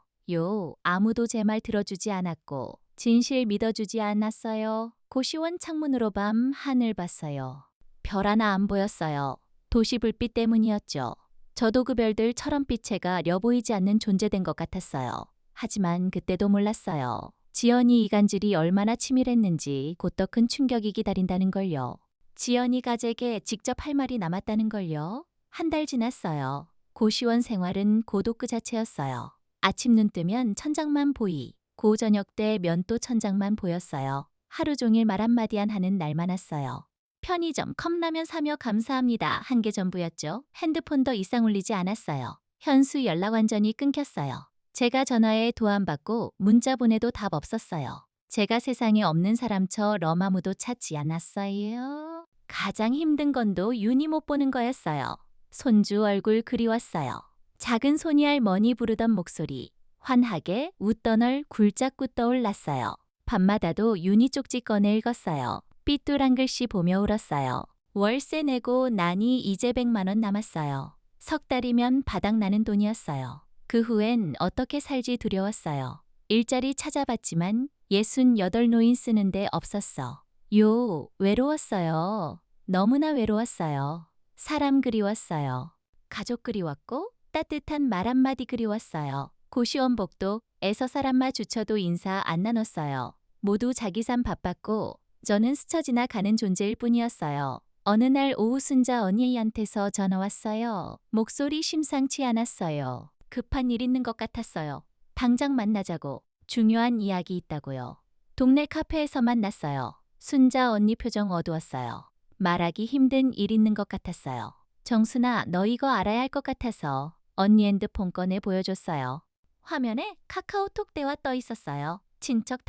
A: 아무도 제 말 들어주지 않았고 진실 믿어주지 않았어요. 고시원 창문으로 밤 하늘 봤어요. 별 하나 안 보였어요. 도시 불빛 때문이었죠. 저도 그 별들 철원빛체가 려보이지 않는 존재된 것 같았어요. 하지만 그때도 몰랐어요. 지연이 이간질이 얼마나 치밀했는지 곧 더 큰 충격이 기다린다는 걸요. 지연이 가족에 직접 할 말이 남았다는 걸요. 한 달 지났어요. 고시원 생활은 고독 그 자체였어요. 아침 눈 뜨면 천장만 보이, 고 저녁 때 면도 천장만 보였어요. 하루 종일 말 한마디 안 하는 날 많았어요. 편의점 컵라면 사며 감사합니다. 한 게 전부였죠. 핸드폰도 이상 울리지 않았어요. 현수 연락 완전히 끊겼어요. 제가 전화에 도안받고 문자 보내도 답 없었어요. 제가 세상에 없는 사람처럼 아무도 찾지 않았어요. 가장 힘든 건도 윤희 못 보는 거였어요. 손주 얼굴 그리웠어요. 작은 손이 할머니 부르던 목소리, 환하게 웃던 얼 굴짝구 떠올랐어요. 밤마다도 윤희 쪽지 꺼내 읽었어요. 삐뚤한 글씨 보며 울었어요. 월세 내고 나니 이제 100만 원 남았어요. 석 달이면 바닥나는 돈이었어요. 그 후엔 어떻게 살지 두려웠어요. 일자리 찾아봤지만 68 노인 쓰는데 없었어. 외로웠어요. 너무나 외로웠어요. 사람 그리웠어요. 가족 그리웠고 따뜻한 말 한마디 그리웠어요. 고시원복도 애서 사람 마주쳐도 인사 안 나눴어요. 모두 자기 삶 바빴고 저는 스쳐 지나가는 존재일 뿐이었어요. 어느 날 오후 순자 언니한테서 전화 왔어요. 목소리 심상치 않았어요. 급한 일 있는 것 같았어요. 당장 만나자고. 중요한 이야기 있다고요. 동네 카페에서 만났어요. 순자 언니 표정 어두웠어요. 말하기 힘든 일 있는 것 같았어요. 정순아, 너 이거 알아야 할 것 같아서 언니 핸드폰 꺼내 보여줬어요. 화면에 카카오톡 대화 떠 있었어요. 친척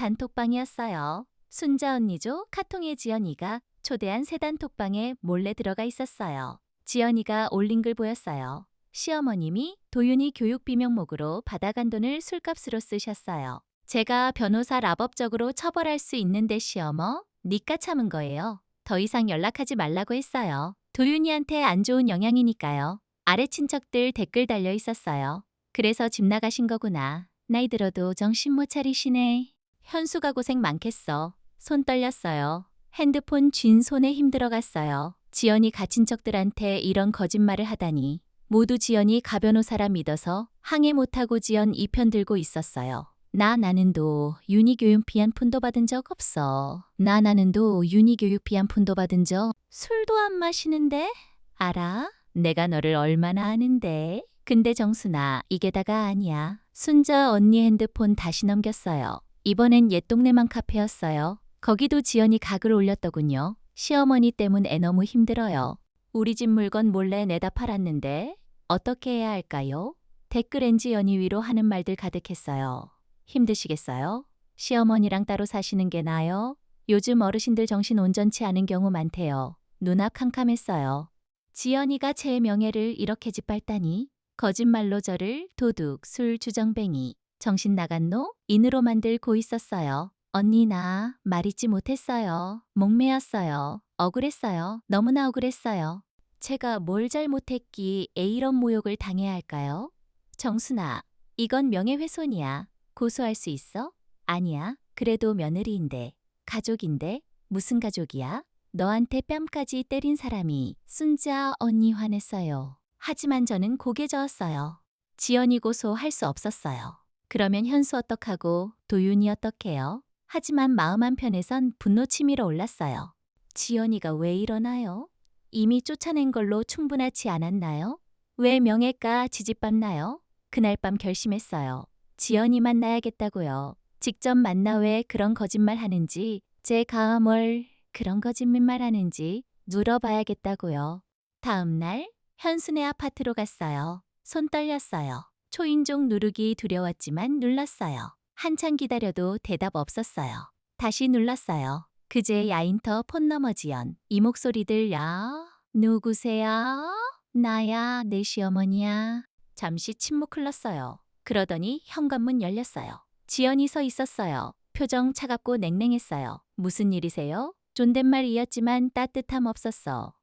A: 단톡방이었어요. 순자 언니죠? 카통의 지연이가 초대한 새 단톡방에 몰래 들어가 있었어요. 지연이가 올린 글 보였어요. 시어머님이 도윤이 교육비 명목으로 받아간 돈을 술값으로 쓰셨어요. 제가 변호사 라법적으로 처벌할 수 있는데 시어머, 니까 참은 거예요. 더 이상 연락하지 말라고 했어요. 도윤이한테 안 좋은 영향이니까요. 아래 친척들 댓글 달려 있었어요. 그래서 집 나가신 거구나. 나이 들어도 정신 못 차리시네. 현수가 고생 많겠어. 손 떨렸어요. 핸드폰 쥔 손에 힘들어갔어요. 지연이 가친척들한테 이런 거짓말을 하다니. 모두 지연이 가변호사라 믿어서 항해 못하고 지연 2편 들고 있었어요. 나는도 윤희교육비 한 푼도 받은 적 없어. 나는도 윤희교육비 한 푼도 받은 적. 술도 안 마시는데? 알아? 내가 너를 얼마나 아는데. 근데 정순아, 이게 다가 아니야. 순자 언니 핸드폰 다시 넘겼어요. 이번엔 옛 동네만 카페였어요. 거기도 지연이 각을 올렸더군요. 시어머니 때문에 너무 힘들어요. 우리 집 물건 몰래 내다 팔았는데 어떻게 해야 할까요? 댓글엔 지연이 위로 하는 말들 가득했어요. 힘드시겠어요? 시어머니랑 따로 사시는 게 나아요? 요즘 어르신들 정신 온전치 않은 경우 많대요. 눈앞 캄캄했어요. 지연이가 제 명예를 이렇게 짓밟다니. 거짓말로 저를 도둑, 술, 주정뱅이, 정신 나간 노? 인으로 만들고 있었어요. 언니 나 말 잊지 못했어요. 목매였어요. 억울했어요. 너무나 억울했어요. 제가 뭘 잘못했기에 이런 모욕을 당해야 할까요? 정순아, 이건 명예훼손이야. 고소할 수 있어? 아니야. 그래도 며느리인데. 가족인데. 무슨 가족이야? 너한테 뺨까지 때린 사람이. 순자 언니 화냈어요. 하지만 저는 고개 저었어요. 지연이 고소할 수 없었어요. 그러면 현수 어떡하고 도윤이 어떡해요? 하지만 마음 한편에선 분노 치밀어 올랐어요. 지연이가 왜 이러나요? 이미 쫓아낸 걸로 충분하지 않았나요? 왜 명예가 지지밟나요? 그날 밤 결심했어요. 지연이 만나야겠다고요. 직접 만나 왜 그런 거짓말 하는지, 제 가음을 그런 거짓말 하는지 물어봐야겠다고요. 다음 날 현수네 아파트로 갔어요. 손 떨렸어요. 초인종 누르기 두려웠지만 눌렀어요. 한참 기다려도 대답 없었어요. 다시 눌렀어요. 그제 야인터 폰 너머 지연. 이 목소리들 야. 누구세요? 나야, 내 시어머니야. 잠시 침묵 흘렀어요. 그러더니 현관문 열렸어요. 지연이 서 있었어요. 표정 차갑고 냉랭했어요. 무슨 일이세요? 존댓말이었지만 따뜻함 없었어.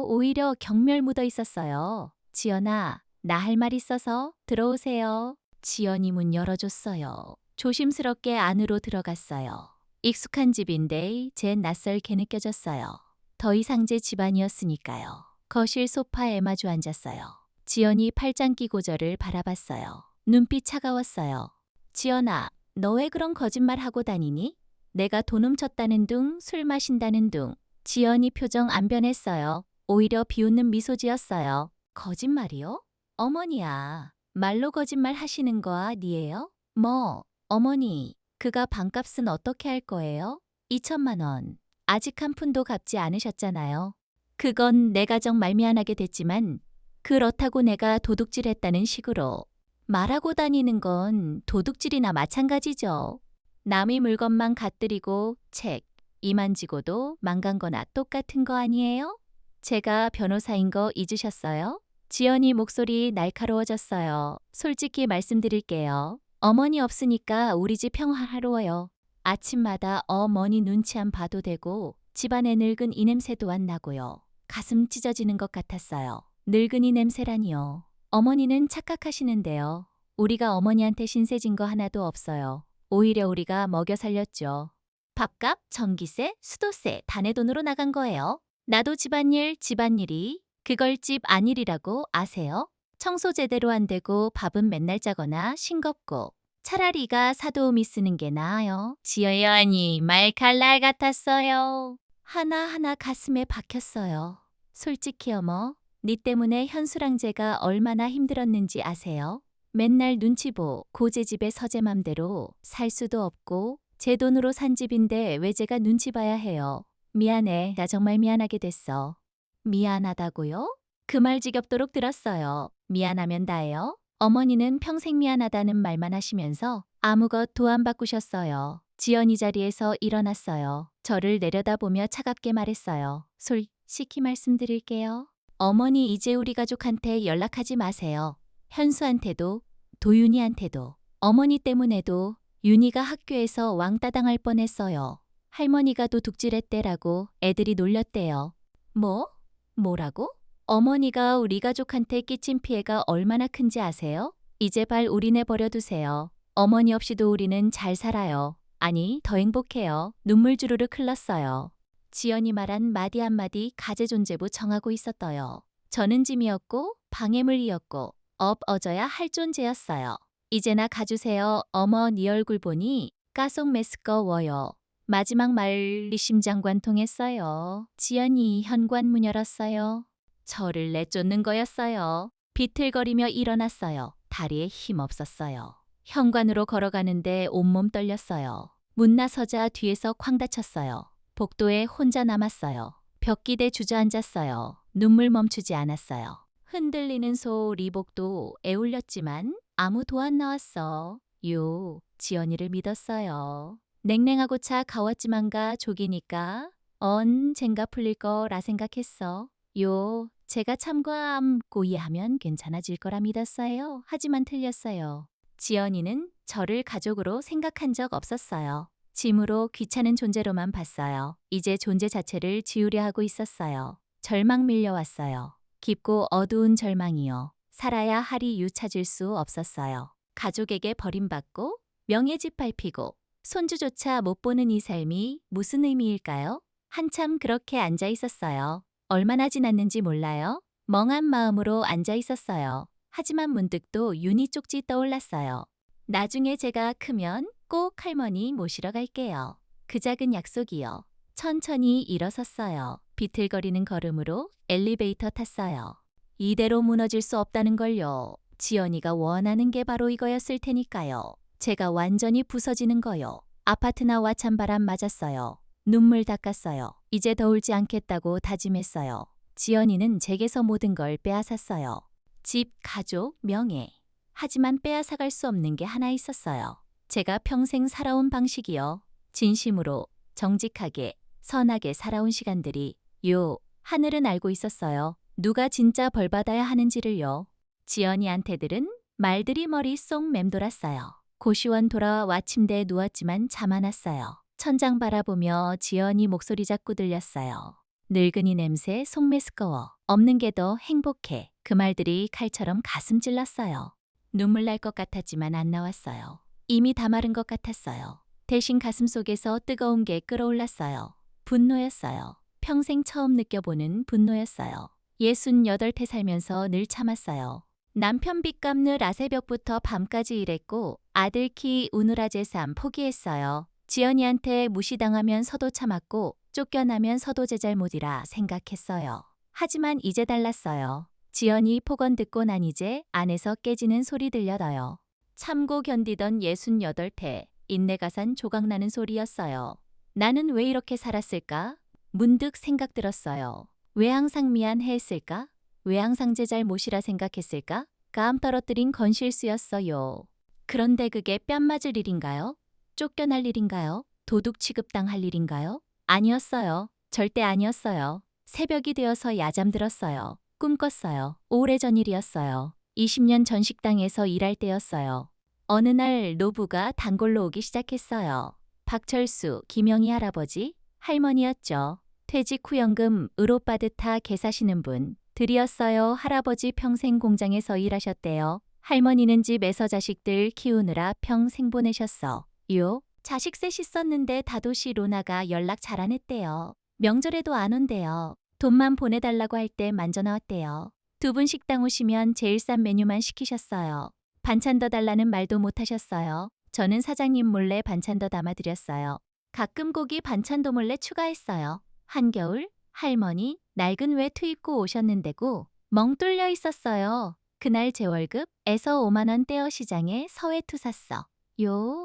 A: 오히려 경멸 묻어 있었어요. 지연아, 나 할 말 있어서 들어오세요. 지연이 문 열어줬어요. 조심스럽게 안으로 들어갔어요. 익숙한 집인데 제 낯설게 느껴졌어요. 더 이상 제 집안이었으니까요. 거실 소파에 마주 앉았어요. 지연이 팔짱 끼고 저를 바라봤어요. 눈빛 차가웠어요. 지연아, 너 왜 그런 거짓말 하고 다니니? 내가 돈 훔쳤다는 둥, 술 마신다는 둥. 지연이 표정 안 변했어요. 오히려 비웃는 미소 지었어요. 거짓말이요? 어머니야. 말로 거짓말 하시는 거 아니에요? 어머니, 그가 방값은 어떻게 할 거예요? 2천만 원. 아직 한 푼도 갚지 않으셨잖아요. 그건 내가 정말 미안하게 됐지만 그렇다고 내가 도둑질했다는 식으로 말하고 다니는 건 도둑질이나 마찬가지죠. 남의 물건만 갖들이고 책, 이만지고도 망간 거나 똑같은 거 아니에요? 제가 변호사인 거 잊으셨어요? 지연이 목소리 날카로워졌어요. 솔직히 말씀드릴게요. 어머니 없으니까 우리 집 평화로워요. 아침마다 어머니 눈치 안 봐도 되고 집안에 늙은 이 냄새도 안 나고요. 가슴 찢어지는 것 같았어요. 늙은이 냄새라니요. 어머니는 착각하시는데요. 우리가 어머니한테 신세진 거 하나도 없어요. 오히려 우리가 먹여 살렸죠. 밥값, 전기세, 수도세 다 내 돈으로 나간 거예요. 나도 집안일이 그걸 집 안일이라고 아세요? 청소 제대로 안 되고 밥은 맨날 짜거나 싱겁고 차라리가 사도우미 쓰는 게 나아요. 지연이 말칼날 같았어요. 하나하나 가슴에 박혔어요. 솔직히 어머, 네 때문에 현수랑제가 얼마나 힘들었는지 아세요? 맨날 눈치 보 고제 집에 서재 맘대로 살 수도 없고 제 돈으로 산 집인데 왜 제가 눈치 봐야 해요. 미안해. 나 정말 미안하게 됐어. 미안하다고요? 그 말 지겹도록 들었어요. 미안하면 다예요. 어머니는 평생 미안하다는 말만 하시면서 아무것도 안 바꾸셨어요. 지연이 자리에서 일어났어요. 저를 내려다보며 차갑게 말했어요. 솔직히 말씀드릴게요. 어머니 이제 우리 가족한테 연락하지 마세요. 현수한테도 도윤이한테도 어머니 때문에도 윤희가 학교에서 왕따 당할 뻔했어요. 할머니가 도둑질했대라고 애들이 놀렸대요. 뭐라고? 어머니가 우리 가족한테 끼친 피해가 얼마나 큰지 아세요? 이제 발 우리네 버려두세요. 어머니 없이도 우리는 잘 살아요. 아니, 더 행복해요. 눈물 주르륵 흘렀어요. 지연이 말한 마디 한마디 가재존재부 정하고 있었어요. 저는 짐이었고 방해물이었고 엎어져야 할 존재였어요. 이제나 가주세요. 어머 네 얼굴 보니 가속 메스꺼워요. 마지막 말이 심장관통했어요. 지연이 현관문 열었어요. 저를 내쫓는 거였어요. 비틀거리며 일어났어요. 다리에 힘 없었어요. 현관으로 걸어가는데 온몸 떨렸어요. 문 나서자 뒤에서 쾅 닫혔어요. 복도에 혼자 남았어요. 벽기대 주저앉았어요. 눈물 멈추지 않았어요. 흔들리는 소 리복도 애울렸지만 아무도 안 나왔어. 지연이를 믿었어요. 냉랭하고 가왔지만가 족이니까 언젠가 풀릴 거라 생각했어. 제가 참고 이해하면 괜찮아질 거라 믿었어요. 하지만 틀렸어요. 지연이는 저를 가족으로 생각한 적 없었어요. 짐으로 귀찮은 존재로만 봤어요. 이제 존재 자체를 지우려 하고 있었어요. 절망 밀려왔어요. 깊고 어두운 절망이요. 살아야 하리 찾을 수 없었어요. 가족에게 버림받고 명예 짓밟히고 손주조차 못 보는 이 삶이 무슨 의미일까요? 한참 그렇게 앉아 있었어요. 얼마나 지났는지 몰라요. 멍한 마음으로 앉아 있었어요. 하지만 문득 또 윤희 쪽지 떠올랐어요. 나중에 제가 크면 꼭 할머니 모시러 갈게요. 그 작은 약속이요. 천천히 일어섰어요. 비틀거리는 걸음으로 엘리베이터 탔어요. 이대로 무너질 수 없다는 걸요. 지연이가 원하는 게 바로 이거였을 테니까요. 제가 완전히 부서지는 거요. 아파트 나와 찬바람 맞았어요. 눈물 닦았어요. 이제 더 울지 않겠다고 다짐했어요. 지연이는 제게서 모든 걸 빼앗았어요. 집, 가족, 명예. 하지만 빼앗아갈 수 없는 게 하나 있었어요. 제가 평생 살아온 방식이요. 진심으로, 정직하게, 선하게 살아온 시간들이 하늘은 알고 있었어요. 누가 진짜 벌 받아야 하는지를요. 지연이한테들은 말들이 머리 쏙 맴돌았어요. 고시원 돌아와 침대에 누웠지만 잠 안 왔어요. 천장 바라보며 지연이 목소리 자꾸 들렸어요. 늙은이 냄새 속 메스꺼워. 없는 게 더 행복해. 그 말들이 칼처럼 가슴 찔렀어요. 눈물 날 것 같았지만 안 나왔어요. 이미 다 마른 것 같았어요. 대신 가슴 속에서 뜨거운 게 끓어올랐어요. 분노였어요. 평생 처음 느껴보는 분노였어요. 68태 살면서 늘 참았어요. 남편 빚 갚느 라새벽부터 밤까지 일했고 아들 키 우느라 재산 포기했어요. 지연이한테 무시당하면서도 참았고 쫓겨나면서도 제 잘못이라 생각했어요. 하지만 이제 달랐어요. 지연이 폭언 듣고 난 이제 안에서 깨지는 소리 들려요. 참고 견디던 68태 인내가 산 조각나는 소리였어요. 나는 왜 이렇게 살았을까? 문득 생각 들었어요. 왜 항상 미안해했을까? 왜 항상 제 잘못이라 생각했을까? 감 떨어뜨린 건실수였어요. 그런데 그게 뺨 맞을 일인가요? 쫓겨날 일인가요? 도둑 취급당할 일인가요? 아니었어요. 절대 아니었어요. 새벽이 되어서 야잠 들었어요. 꿈꿨어요. 오래전 일이었어요. 20년 전 식당에서 일할 때였어요. 어느 날 노부가 단골로 오기 시작했어요. 박철수, 김영희 할아버지, 할머니였죠. 퇴직 후 연금 으롯받듯하 계사시는 분. 들이었어요. 할아버지 평생 공장에서 일하셨대요. 할머니는 집에서 자식들 키우느라 평생 보내셨어. 요? 자식 셋 있었는데 다도시 로나가 연락 잘 안 했대요. 명절에도 안 온대요. 돈만 보내달라고 할 때 만져 나왔대요. 두 분 식당 오시면 제일 싼 메뉴만 시키셨어요. 반찬 더 달라는 말도 못 하셨어요. 저는 사장님 몰래 반찬 더 담아드렸어요. 가끔 고기 반찬도 몰래 추가했어요. 한겨울 할머니 낡은 외투 입고 오셨는데고 멍 뚫려 있었어요. 그날 제 월급에서 5만 원 떼어 시장에 서외투 샀어.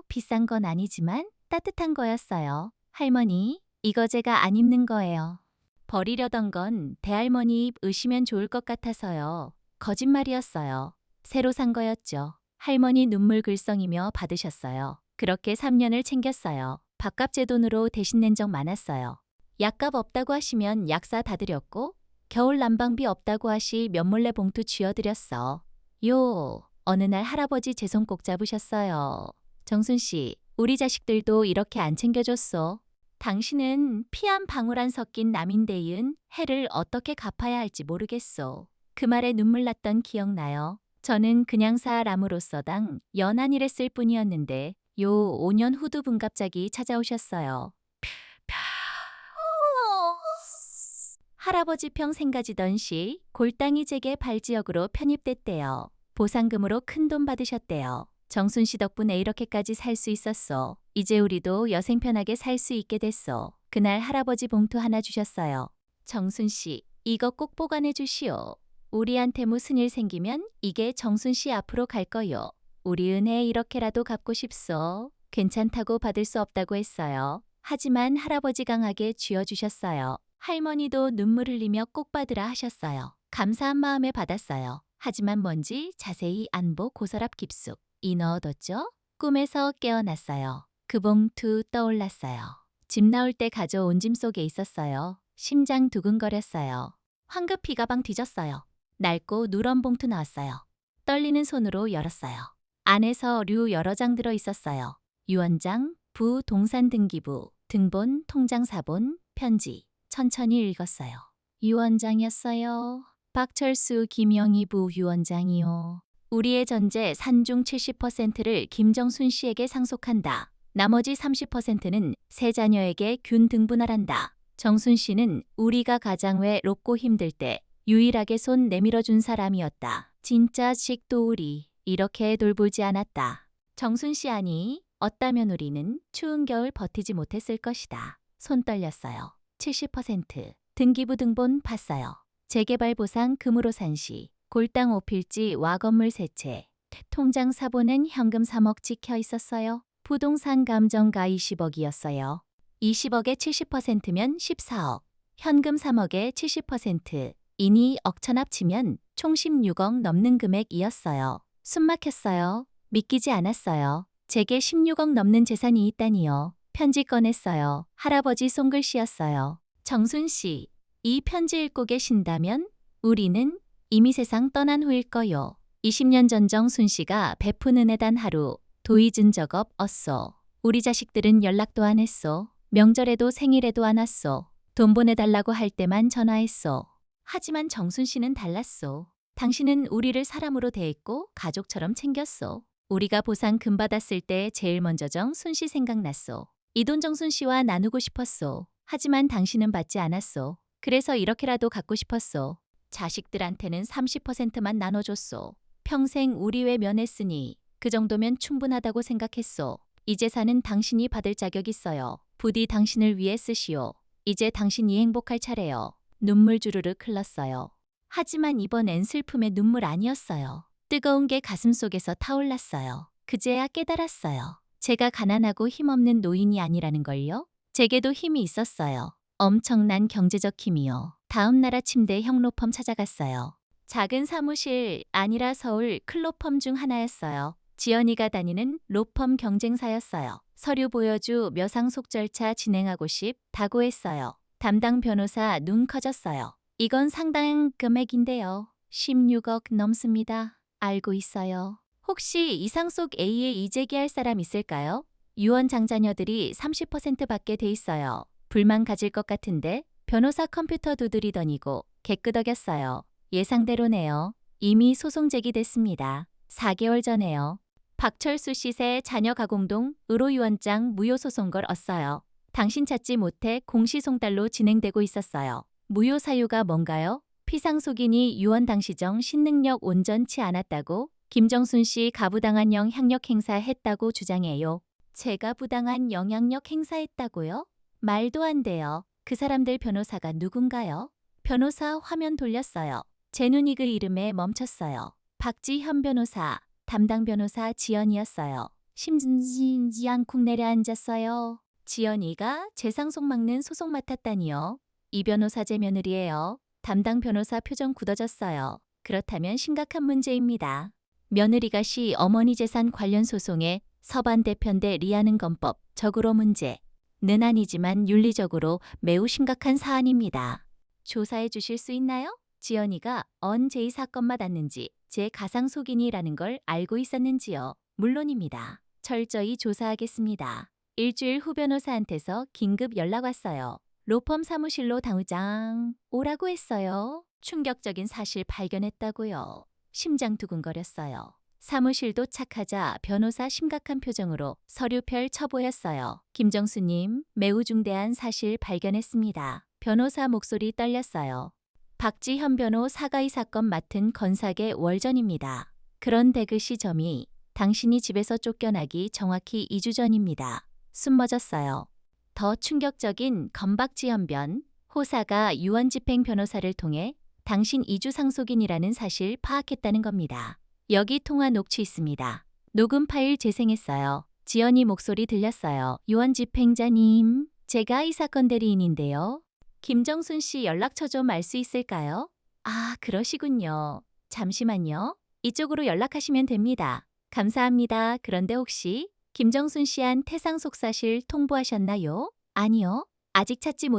A: 비싼 건 아니지만 따뜻한 거였어요. 할머니, 이거 제가 안 입는 거예요. 버리려던 건 대할머니 입 으시면 좋을 것 같아서요. 거짓말이었어요. 새로 산 거였죠. 할머니 눈물 글썽이며 받으셨어요. 그렇게 3년을 챙겼어요. 밥값 제 돈으로 대신 낸 적 많았어요. 약값 없다고 하시면 약사 다 드렸고 겨울 난방비 없다고 하시 면몰래 봉투 쥐어드렸어. 어느 날 할아버지 제 손 꼭 잡으셨어요. 정순 씨, 우리 자식들도 이렇게 안 챙겨줬어. 당신은 피 한 방울 안 섞인 남인데은 해를 어떻게 갚아야 할지 모르겠소. 그 말에 눈물 났던 기억나요. 저는 그냥 사람으로서당 연한 일했을 뿐이었는데 5년 후두 분 갑자기 찾아오셨어요. 할아버지 평생 가지던 시 골당이 제게 발지역으로 편입됐대요. 보상금으로 큰 돈 받으셨대요. 정순 씨 덕분에 이렇게까지 살 수 있었어. 이제 우리도 여생 편하게 살 수 있게 됐어. 그날 할아버지 봉투 하나 주셨어요. 정순 씨, 이거 꼭 보관해 주시오. 우리한테 무슨 일 생기면 이게 정순 씨 앞으로 갈 거요. 우리 은혜 이렇게라도 갚고 싶소. 괜찮다고 받을 수 없다고 했어요. 하지만 할아버지 강하게 쥐어주셨어요. 할머니도 눈물 흘리며 꼭 받으라 하셨어요. 감사한 마음에 받았어요. 하지만 뭔지 자세히 안보 고서랍 깊숙 이 넣어뒀죠? 꿈에서 깨어났어요. 그 봉투 떠올랐어요. 집 나올 때 가져온 짐 속에 있었어요. 심장 두근거렸어요. 황급히 가방 뒤졌어요. 낡고 누런 봉투 나왔어요. 떨리는 손으로 열었어요. 안에서 류 여러 장 들어 있었어요. 유언장, 부 동산등기부, 등본, 통장 사본, 편지. 천천히 읽었어요. 유언장이었어요. 박철수 김영희 부 유언장이요. 우리의 전재 산중 70%를 김정순 씨에게 상속한다. 나머지 30%는 세 자녀에게 균 등분할한다. 정순 씨는 우리가 가장 외롭고 힘들 때 유일하게 손 내밀어준 사람이었다. 진짜 식도우리 이렇게 돌보지 않았다. 정순 씨 아니 어따면 우리는 추운 겨울 버티지 못했을 것이다. 손 떨렸어요. 70% 등기부 등본 봤어요. 재개발 보상 금으로 산 시, 골당 5필지 와 건물 3채, 통장 사본은 현금 3억 찍혀 있었어요. 부동산 감정가 20억이었어요. 20억에 70%면 14억, 현금 3억에 70%, 이니 억천 합치면 총 16억 넘는 금액이었어요. 숨 막혔어요. 믿기지 않았어요. 제게 16억 넘는 재산이 있다니요. 편지 꺼냈어요. 할아버지 손글씨였어요. 정순 씨, 이 편지 읽고 계신다면 우리는 이미 세상 떠난 후일 거요. 20년 전 정순 씨가 베푼 은혜 단 하루 도 잊은 적 없어. 우리 자식들은 연락도 안 했어. 명절에도 생일에도 안 왔어. 돈 보내달라고 할 때만 전화했어. 하지만 정순 씨는 달랐어. 당신은 우리를 사람으로 대했고 가족처럼 챙겼어. 우리가 보상 금 받았을 때 제일 먼저 정순 씨 생각났어. 이 돈 정순 씨와 나누고 싶었어. 하지만 당신은 받지 않았어. 그래서 이렇게라도 갖고 싶었어. 자식들한테는 30%만 나눠줬어. 평생 우리 외 면했으니 그 정도면 충분하다고 생각했어. 이 재산은 당신이 받을 자격 있어요. 부디 당신을 위해 쓰시오. 이제 당신이 행복할 차례요. 눈물 주르륵 흘렀어요. 하지만 이번엔 슬픔의 눈물 아니었어요. 뜨거운 게 가슴속에서 타올랐어요. 그제야 깨달았어요. 제가 가난하고 힘없는 노인이 아니라는 걸요. 제게도 힘이 있었어요. 엄청난 경제적 힘이요. 다음 날 아침대 형로펌 찾아갔어요. 작은 사무실 아니라 서울 클로펌 중 하나였어요. 지연이가 다니는 로펌 경쟁사였어요. 서류 보여주 묘상속 절차 진행하고 싶다고 했어요. 담당 변호사 눈 커졌어요. 이건 상당 금액인데요. 16억 넘습니다. 알고 있어요. 혹시 이상속 A에 이재기할 사람 있을까요? 유언 장자녀들이 30%밖에 돼 있어요. 불만 가질 것 같은데 변호사 컴퓨터 두드리더니고 개끄덕였어요. 예상대로네요. 이미 소송 제기됐습니다. 4개월 전에요. 박철수 씨세 자녀 가공동 의료유언장 무효소송 걸었어요. 당신 찾지 못해 공시송달로 진행되고 있었어요. 무효 사유가 뭔가요? 피상속인이 유언 당시정 신능력 온전치 않았다고 김정순 씨 가부당한 영향력 행사했다고 주장해요. 제가 부당한 영향력 행사했다고요? 말도 안 돼요. 그 사람들 변호사가 누군가요? 변호사 화면 돌렸어요. 제 눈이 그 이름에 멈췄어요. 박지현 변호사, 담당 변호사 지연이었어요. 심진지 않고 내려앉았어요. 지연이가 제 상속 막는 소송 맡았다니요. 이 변호사 제 며느리예요. 담당 변호사 표정 굳어졌어요. 그렇다면 심각한 문제입니다. 며느리가 시 어머니 재산 관련 소송에 서반 대편대 리하는 건법 적으로 문제는 아니지만 윤리적으로 매우 심각한 사안입니다. 조사해 주실 수 있나요? 지연이가 언제 이 사건 맡았는지 제 가상속인이라는 걸 알고 있었는지요? 물론입니다. 철저히 조사하겠습니다. 일주일 후 변호사한테서 긴급 연락 왔어요. 로펌 사무실로 당장 오라고 했어요. 충격적인 사실 발견했다고요. 심장 두근거렸어요. 사무실 도착하자 변호사 심각한 표정으로 서류펼 쳐보였어요. 김정수님, 매우 중대한 사실 발견했습니다. 변호사 목소리 떨렸어요. 박지현 변호 사가 이 사건 맡은 건사계 월전입니다. 그런데 그 시점이 당신이 집에서 쫓겨나기 정확히 2주 전입니다. 숨머졌어요. 더 충격적인 건박지현변 호사가 유언집행 변호사를 통해 당신 2주 상속인이라는 사실 파악했다는 겁니다. 여기 통화 녹취 있습니다. 녹음 파일 재생했어요. 지연이 목소리 들렸어요. 유언집행자님, 제가 이 사건 대리인인데요. 김정순 씨 연락처 좀 알 수 있을까요? 아, 그러시군요. 잠시만요. 이쪽으로 연락하시면 됩니다. 감사합니다. 그런데 혹시 김정순 씨한테 상속 사실 통보하셨나요? 아니요. 아직 찾지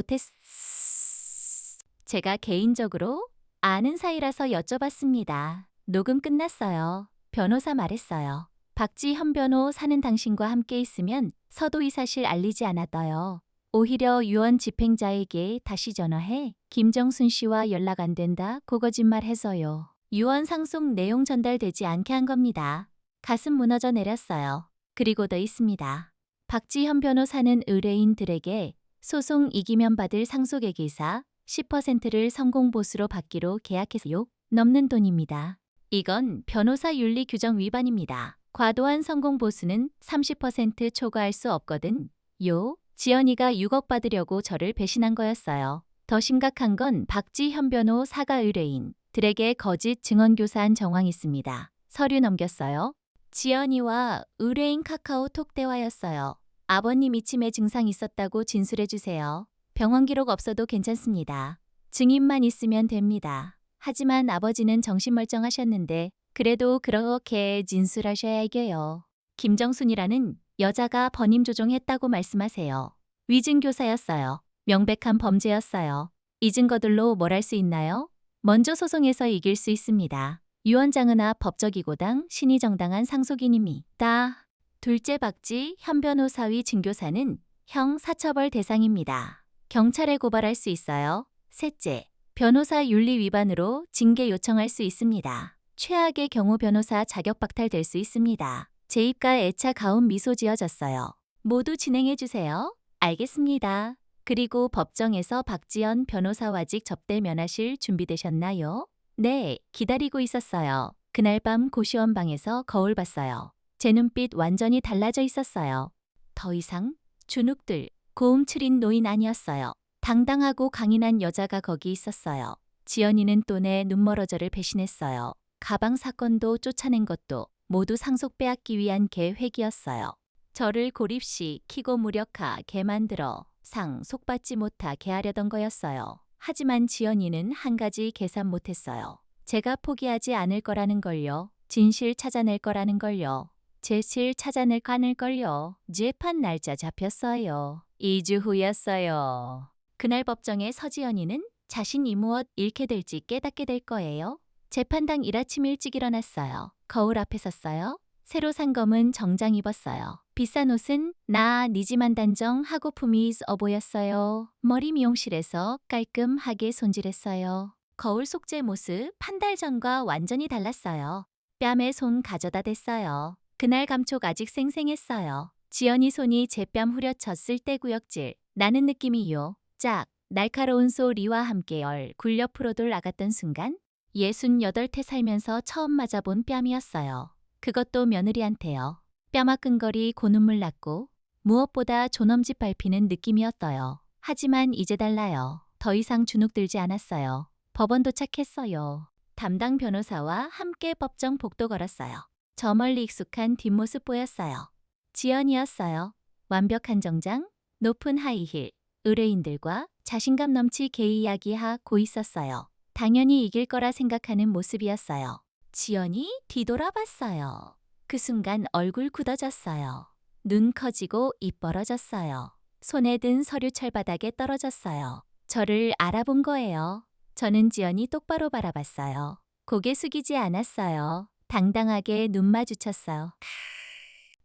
A: 제가 개인적으로 아는 사이라서 여쭤봤습니다. 녹음 끝났어요. 변호사 말했어요. 박지현 변호 사는 당신과 함께 있으면 서도 이 사실 알리지 않았어요. 오히려 유언 집행자에게 다시 전화해 김정순 씨와 연락 안 된다 고 거짓말해서요. 유언 상속 내용 전달되지 않게 한 겁니다. 가슴 무너져 내렸어요. 그리고 더 있습니다. 박지현 변호사는 의뢰인들에게 소송 이기면 받을 상속액이사 10%를 성공보수로 받기로 계약해서요. 넘는 돈입니다. 이건 변호사 윤리 규정 위반입니다. 과도한 성공보수는 30% 초과할 수 없거든. 요. 지연이가 6억 받으려고 저를 배신한 거였어요. 더 심각한 건 박지현 변호 사가 의뢰인들에게 거짓 증언 교사한 정황이 있습니다. 서류 넘겼어요. 지연이와 의뢰인 카카오톡 대화였어요. 아버님 이치매 증상 있었다고 진술해 주세요. 병원 기록 없어도 괜찮습니다. 증인만 있으면 됩니다. 하지만 아버지는 정신멀쩡하셨는데 그래도 그렇게 진술하셔야 이겨요. 김정순이라는 여자가 번임 조종했다고 말씀하세요. 위증교사였어요. 명백한 범죄였어요. 이 증거들로 뭘 할 수 있나요? 먼저 소송에서 이길 수 있습니다. 유언장은 앞 법적이고당 신의정당한 상속인입니다. 둘째 박지현 변호사위 증교사는 형 사처벌 대상입니다. 경찰에 고발할 수 있어요. 셋째, 변호사 윤리 위반으로 징계 요청할 수 있습니다. 최악의 경우 변호사 자격 박탈될 수 있습니다. 제 입가에 애차 가운 미소 지어졌어요. 모두 진행해 주세요. 알겠습니다. 그리고 법정에서 박지연 변호사와직 접대 면하실 준비되셨나요? 네, 기다리고 있었어요. 그날 밤 고시원 방에서 거울 봤어요. 제 눈빛 완전히 달라져 있었어요. 더 이상 주눅들, 고움 추린 노인 아니었어요. 당당하고 강인한 여자가 거기 있었어요. 지연이는 또 내 눈멀어져를 배신했어요. 가방 사건도 쫓아낸 것도 모두 상속 빼앗기 위한 계획이었어요. 저를 고립시키고 무력하게 만들어 상 속받지 못하게 하려던 거였어요. 하지만 지연이는 한 가지 계산 못했어요. 제가 포기하지 않을 거라는 걸요. 진실 찾아낼 거라는 걸요. 제실 찾아낼 거라는 걸요. 재판 날짜 잡혔어요. 2주 후였어요. 그날 법정에 서지연이는 자신이 무엇 잃게 될지 깨닫게 될 거예요. 재판당 일아침 일찍 일어났어요. 거울 앞에 섰어요. 새로 산 검은 정장 입었어요. 비싼 옷은 나 니지만 단정 하고품이 보였어요. 머리 미용실에서 깔끔하게 손질했어요. 거울 속 제 모습 한 달 전과 완전히 달랐어요. 뺨에 손 가져다 댔어요. 그날 감촉 아직 생생했어요. 지연이 손이 제 뺨 후려쳤을 때 구역질 나는 느낌이요. 짝 날카로운 소리와 함께 얼굴 옆으로 돌아갔던 순간 68태 살면서 처음 맞아본 뺨이었어요. 그것도 며느리한테요. 뺨아끈거리 고눈물 났고 무엇보다 존엄집 밟히는 느낌이었어요. 하지만 이제 달라요. 더 이상 주눅들지 않았어요. 법원 도착했어요. 담당 변호사와 함께 법정 복도 걸었어요. 저 멀리 익숙한 뒷모습 보였어요. 지연이었어요. 완벽한 정장, 높은 하이힐, 의뢰인들과 자신감 넘치게 이야기하고 있었어요. 당연히 이길 거라 생각하는 모습이었어요. 지연이 뒤돌아봤어요. 그 순간 얼굴 굳어졌어요. 눈 커지고 입 벌어졌어요. 손에 든 서류 철바닥에 떨어졌어요. 저를 알아본 거예요. 저는 지연이 똑바로 바라봤어요. 고개 숙이지 않았어요. 당당하게 눈 마주쳤어요.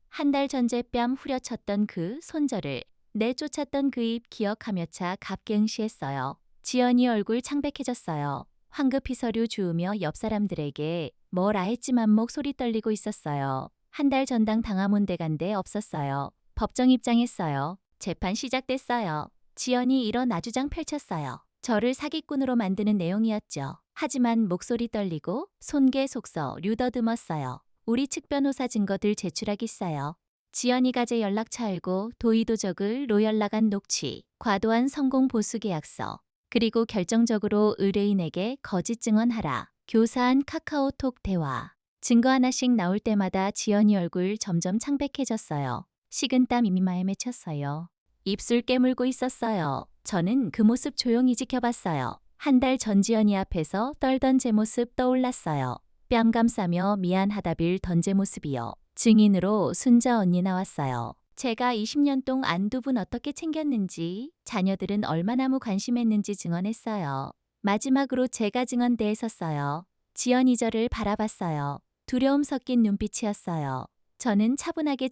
A: 한 달 전 제 뺨 후려쳤던 그 손절을 내쫓았던 그 입 기억하며 차 갑경시했어요. 지연이 얼굴 창백해졌어요. 황급히 서류 주우며 옆 사람들에게 뭐라 했지만 목소리 떨리고 있었어요. 한 달 전당 당하몬 대간데 없었어요. 법정 입장했어요. 재판 시작됐어요. 지연이 일어나 주장 펼쳤어요. 저를 사기꾼으로 만드는 내용이었죠. 하지만 목소리 떨리고 손계 속서 류더듬었어요. 우리 측 변호사 증거들 제출하겠어요. 지연이가 제 연락처 알고 도의도적을 로연락한 녹취, 과도한 성공 보수 계약서, 그리고 결정적으로 의뢰인에게 거짓 증언하라. 교사한 카카오톡 대화. 증거 하나씩 나올 때마다 지연이 얼굴 점점 창백해졌어요. 식은땀 이마에 맺혔어요. 입술 깨물고 있었어요. 저는 그 모습 조용히 지켜봤어요. 한 달 전 지연이 앞에서 떨던 제 모습 떠올랐어요. 뺨 감싸며 미안하다빌 던 제 모습이요. 증인으로 순자 언니 나왔어요. 제가 20년 동안 두 분 어떻게 챙겼는지, 자녀들은 얼마나 관심했는지 증언했어요. 마지막으로 제가 증언대에 섰어요. 지연이 저를 바라봤어요. 두려움 섞인 눈빛이었어요. 저는 차분하게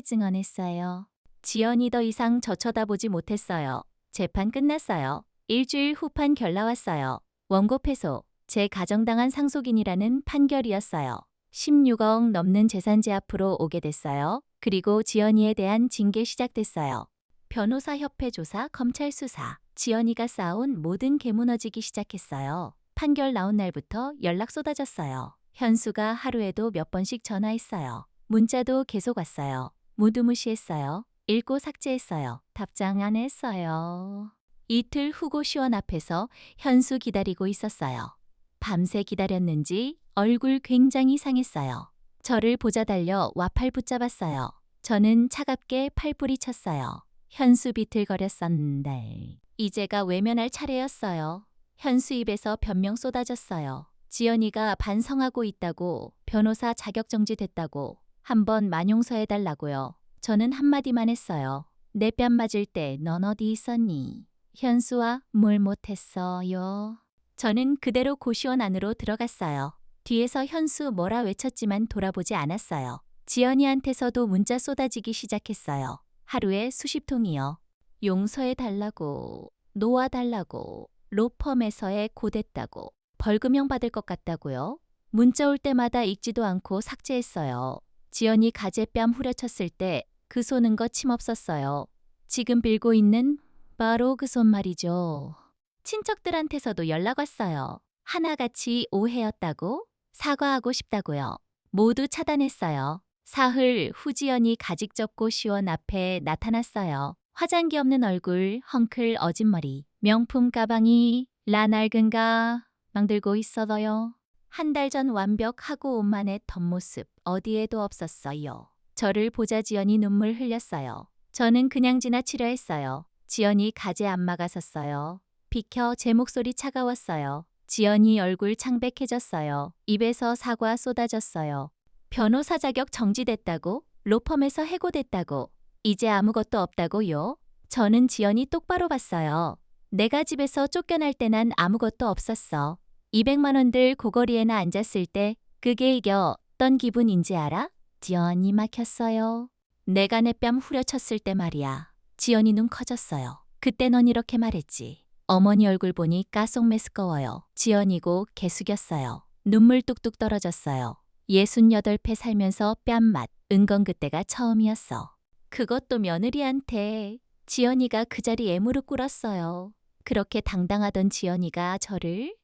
A: 증언했어요. 지연이 더 이상 저 쳐다보지 못했어요. 재판 끝났어요. 일주일 후 판결 나왔어요. 원고 패소, 제 가정당한 상속인이라는 판결이었어요. 16억 넘는 재산제 앞으로 오게 됐어요. 그리고 지연이에 대한 징계 시작됐어요. 변호사협회 조사, 검찰 수사, 지연이가 쌓아온 모든 게 무너지기 시작했어요. 판결 나온 날부터 연락 쏟아졌어요. 현수가 하루에도 몇 번씩 전화했어요. 문자도 계속 왔어요. 모두 무시했어요. 읽고 삭제했어요. 답장 안 했어요. 이틀 후 고시원 앞에서 현수 기다리고 있었어요. 밤새 기다렸는지 얼굴 굉장히 상했어요. 저를 보자 달려 와팔 붙잡았어요. 저는 차갑게 팔뿌리 쳤어요. 현수 비틀거렸었는데 이제가 외면할 차례였어요. 현수 입에서 변명 쏟아졌어요. 지연이가 반성하고 있다고, 변호사 자격정지 됐다고, 한번 만용서해달라고요. 저는 한마디만 했어요. 내 뺨 맞을 때 넌 어디 있었니? 현수와 뭘 못했어요. 저는 그대로 고시원 안으로 들어갔어요. 뒤에서 현수 뭐라 외쳤지만 돌아보지 않았어요. 지연이한테서도 문자 쏟아지기 시작했어요. 하루에 수십 통이요. 용서해달라고, 놓아달라고, 로펌에서의 고됐다고, 벌금형 받을 것 같다고요. 문자 올 때마다 읽지도 않고 삭제했어요. 지연이 가재 뺨 후려쳤을 때 그 손은 거침없었어요. 지금 빌고 있는 바로 그 손 말이죠. 친척들한테서도 연락 왔어요. 하나같이 오해였다고, 사과하고 싶다고요. 모두 차단했어요. 사흘 후 지연이 가직 접고 시원 앞에 나타났어요. 화장기 없는 얼굴, 헝클 어진 머리, 명품 가방이 라낡은가 망들고 있어요. 한 달 전 완벽하고 오만의 덧모습 어디에도 없었어요. 저를 보자 지연이 눈물 흘렸어요. 저는 그냥 지나치려 했어요. 지연이 가재 안 막아섰어요. 비켜 제 목소리 차가웠어요. 지연이 얼굴 창백해졌어요. 입에서 사과 쏟아졌어요. 변호사 자격 정지됐다고? 로펌에서 해고됐다고? 이제 아무것도 없다고요? 저는 지연이 똑바로 봤어요. 내가 집에서 쫓겨날 때 난 아무것도 없었어. 200만 원들 고거리에나 앉았을 때 그게 이겨 어떤 기분인지 알아? 지연이 막혔어요. 내가 내 뺨 후려쳤을 때 말이야. 지연이 눈 커졌어요. 그때 넌 이렇게 말했지. 어머니 얼굴 보니 가속 메스꺼워요. 지연이고 개숙였어요. 눈물 뚝뚝 떨어졌어요. 68배 살면서 뺨맛, 은건 그때가 처음이었어. 그것도 며느리한테. 지연이가 그 자리에 무릎 꿇었어요. 그렇게 당당하던 지연이가 저를